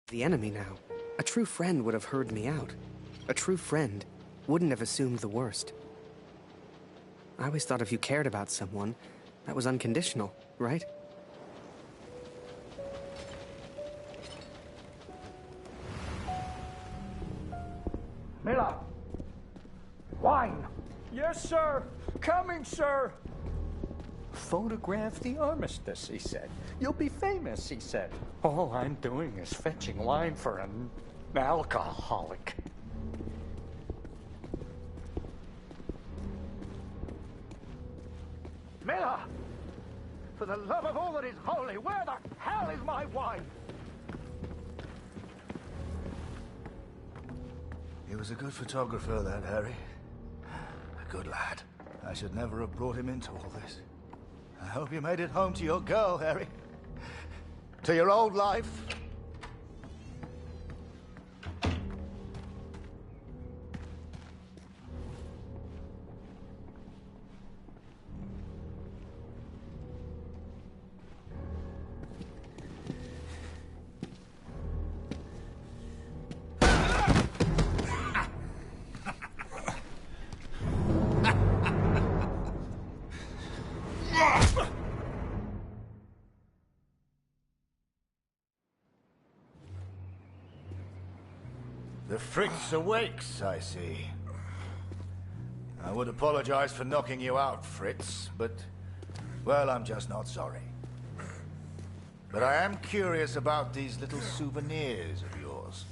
The enemy now. A true friend would have heard me out. A true friend wouldn't have assumed the worst. I always thought if you cared about someone, that was unconditional, right? Miller! Wine! Yes, sir. Coming, sir. Photograph the armistice, he said. You'll be famous, he said. All I'm doing is fetching wine for an alcoholic. Miller! For the love of all that is holy, where the hell is my wine? He was a good photographer, that Harry. A good lad. I should never have brought him into all this. I hope you made it home to your girl, Harry. To your old life. The Fritz awakes, I see. I would apologize for knocking you out, Fritz, but, well, I'm just not sorry. But I am curious about these little souvenirs of yours.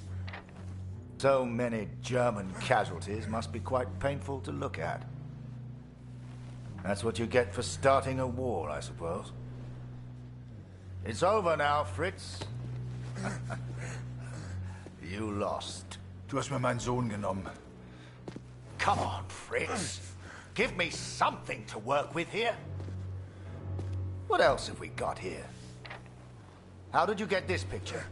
So many German casualties must be quite painful to look at. That's what you get for starting a war, I suppose. It's over now, Fritz. You lost. Du hast mir meinen Sohn genommen. Come on, Fritz. Give me something to work with here. What else have we got here? How did you get this picture?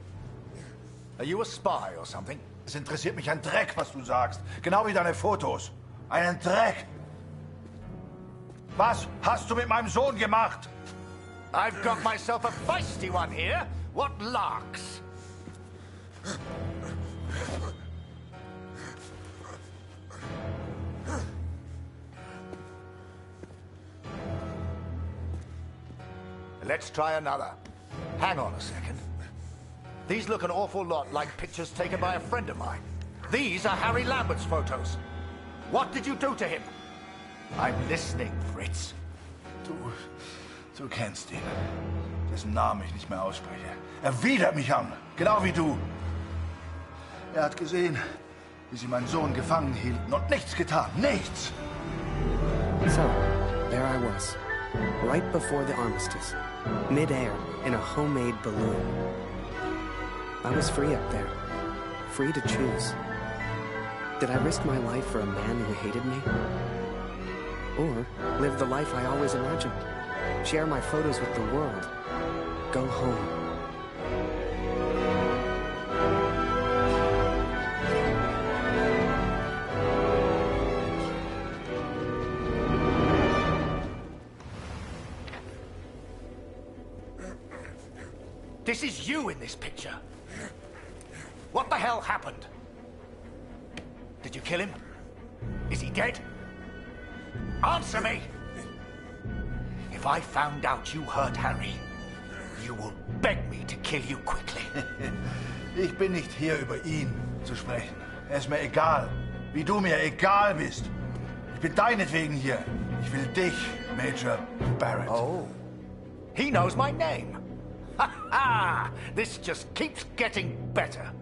Are you a spy or something? Es interessiert mich ein Dreck, was du sagst. Genau wie deine Fotos. Einen Dreck. Was hast du mit meinem Sohn gemacht? I've got myself a feisty one here. What larks? Let's try another. Hang on a second. These look an awful lot like pictures taken by a friend of mine. These are Harry Lambert's photos. What did you do to him? I'm listening, Fritz. Du kennst ihn. Dessen Namen ich nicht mehr ausspreche. Er widert mich an, genau wie du. Er hat gesehen, wie sie meinen Sohn gefangen hielten und nichts getan. Nichts! So, there I was. Right before the armistice. Mid-air, in a homemade balloon. I was free up there. Free to choose. Did I risk my life for a man who hated me? Or live the life I always imagined? Share my photos with the world? Go home? This is you in this picture. What the hell happened? Did you kill him? Is he dead? Answer me! If I found out you hurt Harry, you will beg me to kill you quickly. Ich bin nicht hier, über ihn zu sprechen. Er ist mir egal. Wie du mir egal bist. Ich bin deinetwegen hier. Ich will dich, Major Barrett. Oh. He knows my name. Ha ha! This just keeps getting better.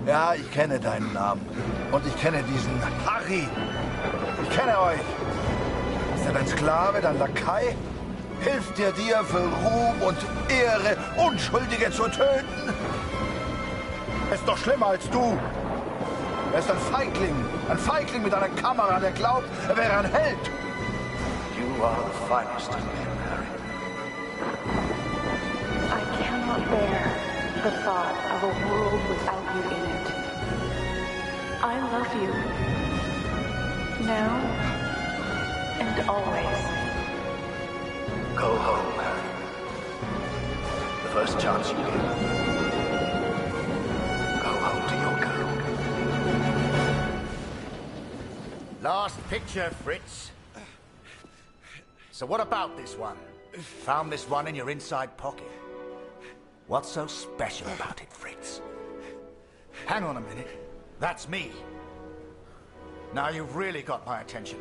Ja, ich kenne deinen Namen. Und ich kenne diesen Harry. Ich kenne euch. Ist er dein Sklave, dein Lakai? Hilft er dir für Ruhm und Ehre, Unschuldige zu töten? Er ist doch schlimmer als du. Er ist ein Feigling mit einer Kamera, der glaubt, er wäre ein Held. You are the finest of men, Harry. I cannot bear the thought of a world without you in it. I love you. Now and always. Go home, Harry. The first chance you get. Go home to your girl. Last picture, Fritz. So what about this one? Found this one in your inside pocket. What's so special about it, Fritz? Hang on a minute. That's me. Now you've really got my attention.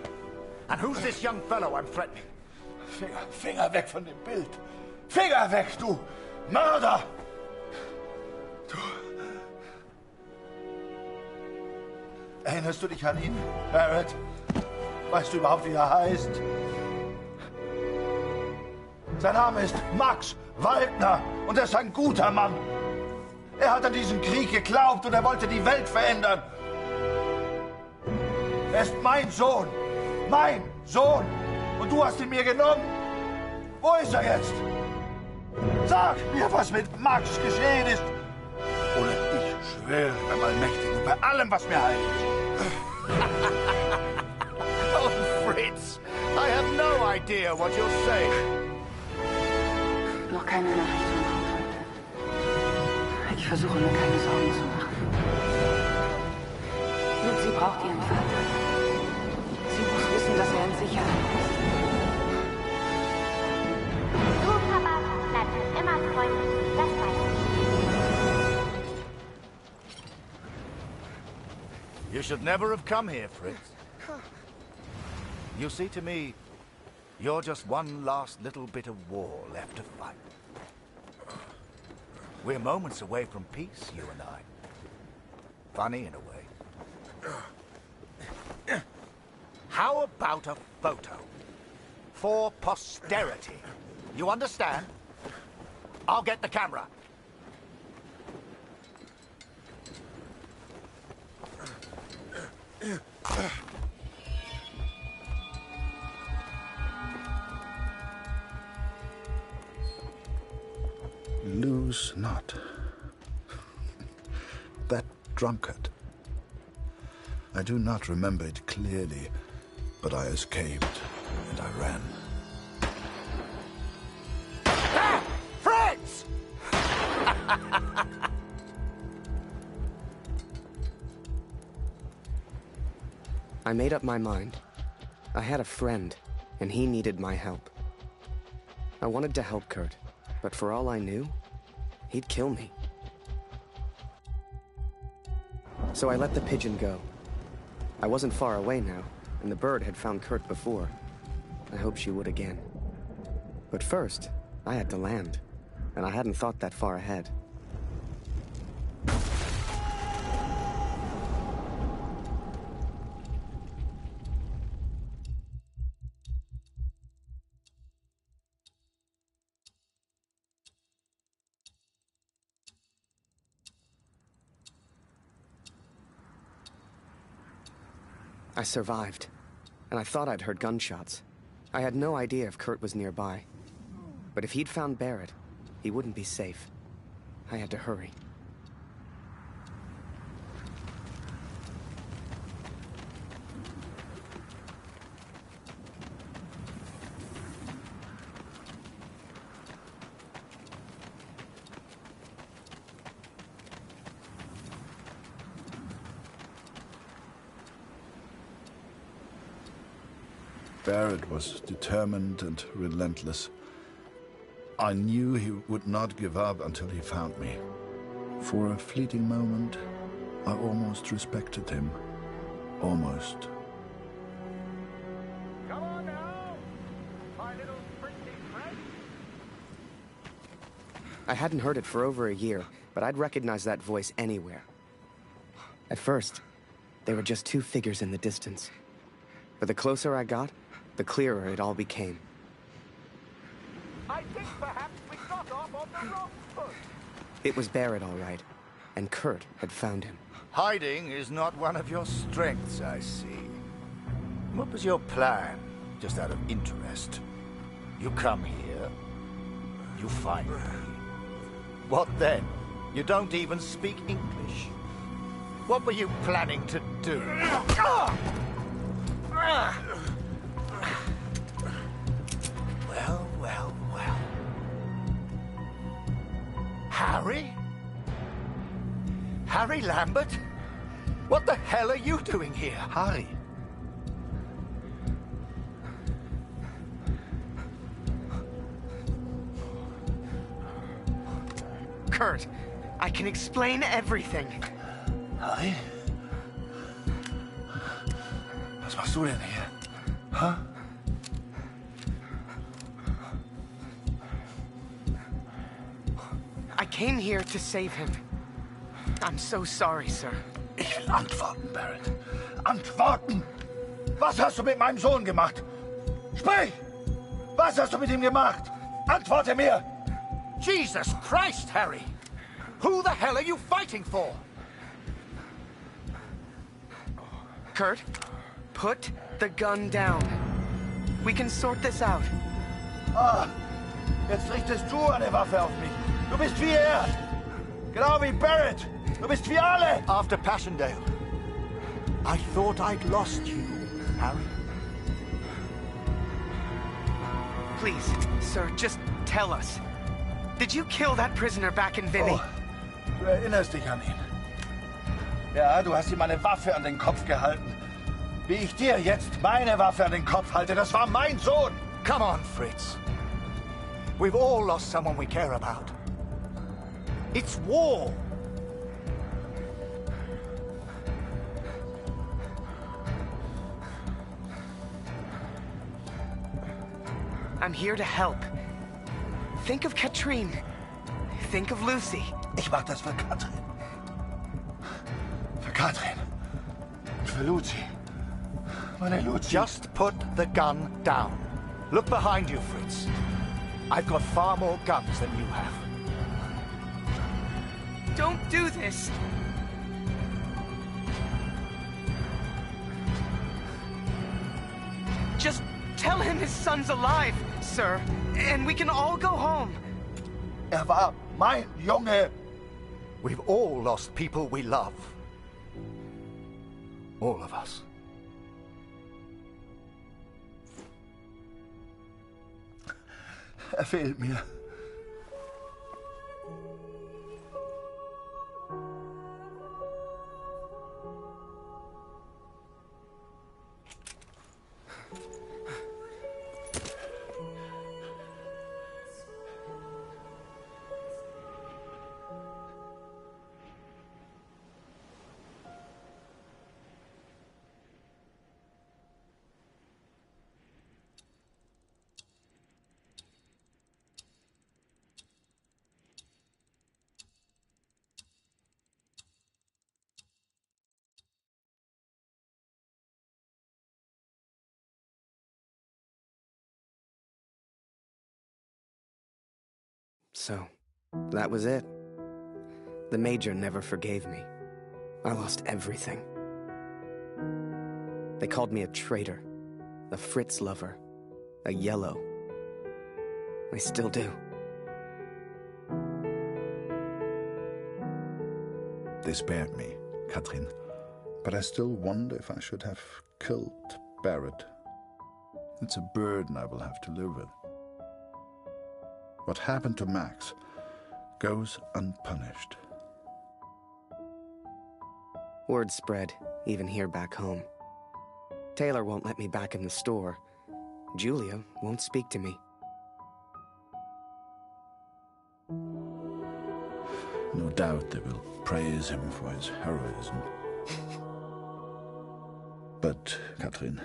And who's this young fellow I'm threatening? Finger weg von dem Bild. Finger weg, du Mörder! Du... Erinnerst du dich an ihn, Barrett? Weißt du überhaupt, wie er heißt? Sein Name ist Max Waldner und er ist ein guter Mann. Er hat an diesen Krieg geglaubt und er wollte die Welt verändern. Er ist mein Sohn. Mein Sohn. Und du hast ihn mir genommen. Wo ist er jetzt? Sag mir, was mit Max geschehen ist. Oder ich schwöre beim Allmächtigen, bei allem, was mir heilig ist. Oh, Fritz, I have no idea what you're saying. Noch keine Nachricht von Kurt heute. Ich versuche mir keine Sorgen zu machen. Lucy braucht ihren Vater. Sie muss wissen, dass er in Sicherheit ist. Du, Papa, bleibst immer freundlich. Das weiß ich. You should never have come here, Fritz. You see, to me, you're just one last little bit of war left to fight. We're moments away from peace, you and I. Funny in a way. How about a photo? For posterity. You understand? I'll get the camera. Lose not. That drunkard. I do not remember it clearly, but I escaped and I ran. Ah! Fritz! I made up my mind. I had a friend, and he needed my help. I wanted to help Kurt, but for all I knew, he'd kill me. So I let the pigeon go. I wasn't far away now, and the bird had found Kurt before. I hoped she would again. But first, I had to land, and I hadn't thought that far ahead. I survived, and I thought I'd heard gunshots. I had no idea if Kurt was nearby. But if he'd found Barrett, he wouldn't be safe. I had to hurry. Barrett was determined and relentless. I knew he would not give up until he found me. For a fleeting moment, I almost respected him. Almost. Come on now, my little pretty friend. I hadn't heard it for over a year, but I'd recognize that voice anywhere. At first, they were just two figures in the distance. But the closer I got, the clearer it all became. I think perhaps we got off on the wrong foot. It was Barrett, all right, and Kurt had found him. Hiding is not one of your strengths, I see. What was your plan, just out of interest? You come here, you find me. What then? You don't even speak English. What were you planning to do? Well, well, well. Harry? Harry Lambert? What the hell are you doing here? Harry. Kurt, I can explain everything. Harry? Was machst du denn hier? Huh? I came here to save him. I'm so sorry, sir. Ich will antworten, Barrett. Antworten! Was hast du mit meinem Sohn gemacht? Sprich! Was hast du mit ihm gemacht? Antworte mir! Jesus Christ, Harry! Who the hell are you fighting for? Kurt, put the gun down. We can sort this out. Ah, jetzt richtest du eine Waffe auf mich. Du bist wie er. Genau wie Barrett. Du bist wie alle. After Passchendaele, I thought I'd lost you, Harry. Please, sir, just tell us. Did you kill that prisoner back in Vinny? Oh, du erinnerst dich an ihn. Ja, du hast ihm eine Waffe an den Kopf gehalten. Wie ich dir jetzt meine Waffe an den Kopf halte, das war mein Sohn. Come on, Fritz. We've all lost someone we care about. It's war. I'm here to help. Think of Katrine. Think of Lucy. Ich mach das für Katrin. Für Katrin. Und für Lucy. Meine Lucy. Just put the gun down. Look behind you, Fritz. I've got far more guns than you have. Don't do this. Just tell him his son's alive, sir, and we can all go home. War mein Junge. We've all lost people we love. All of us. Fehlt mir. So, that was it. The Major never forgave me. I lost everything. They called me a traitor, a Fritz lover, a yellow. I still do. They spared me, Katrin, but I still wonder if I should have killed Barrett. It's a burden I will have to live with. What happened to Max goes unpunished. Word spread, even here back home. Taylor won't let me back in the store. Julia won't speak to me. No doubt they will praise him for his heroism. But, Katrin,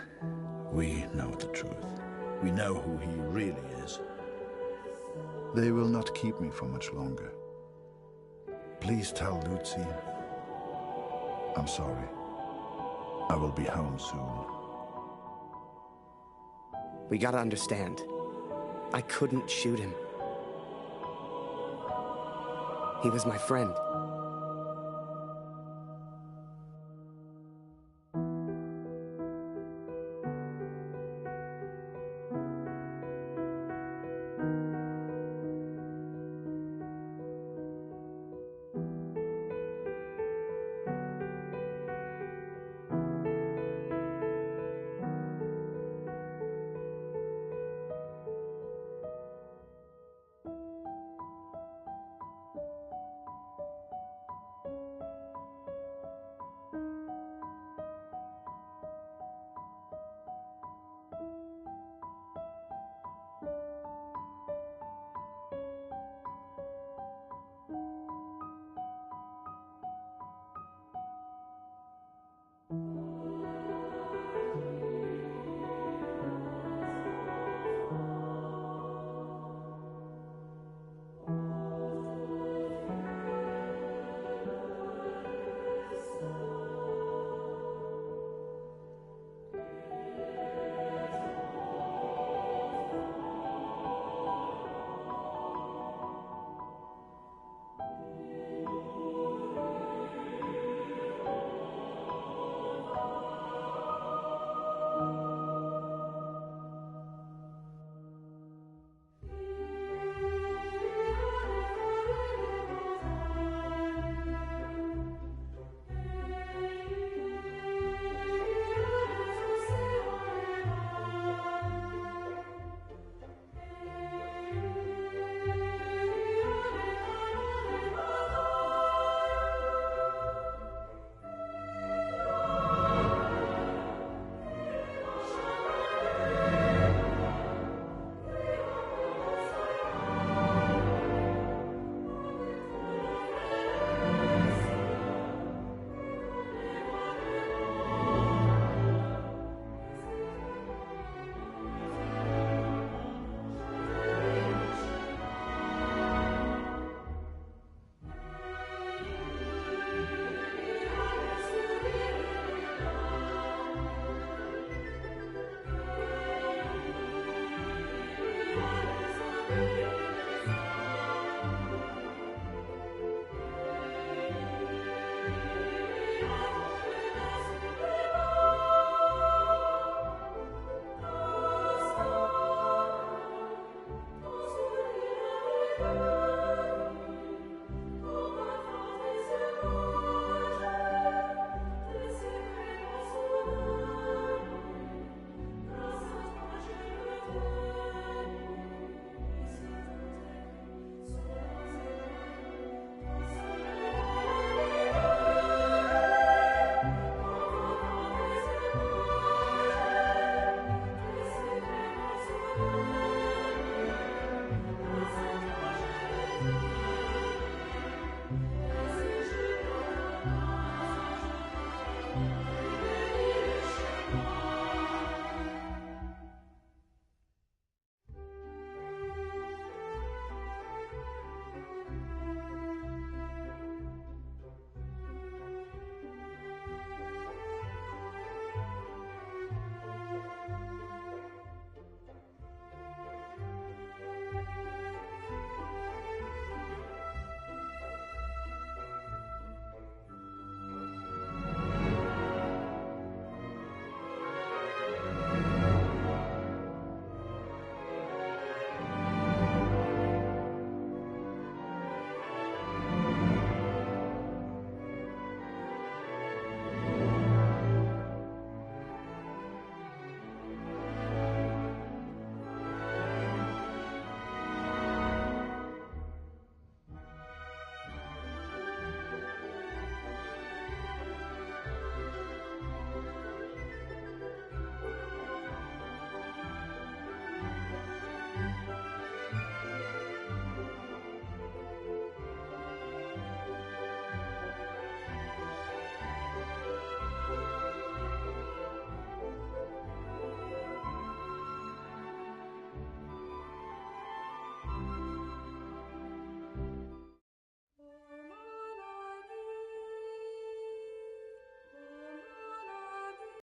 we know the truth. We know who he really is. They will not keep me for much longer. Please tell Lucy I'm sorry. I will be home soon. We gotta understand. I couldn't shoot him. He was my friend.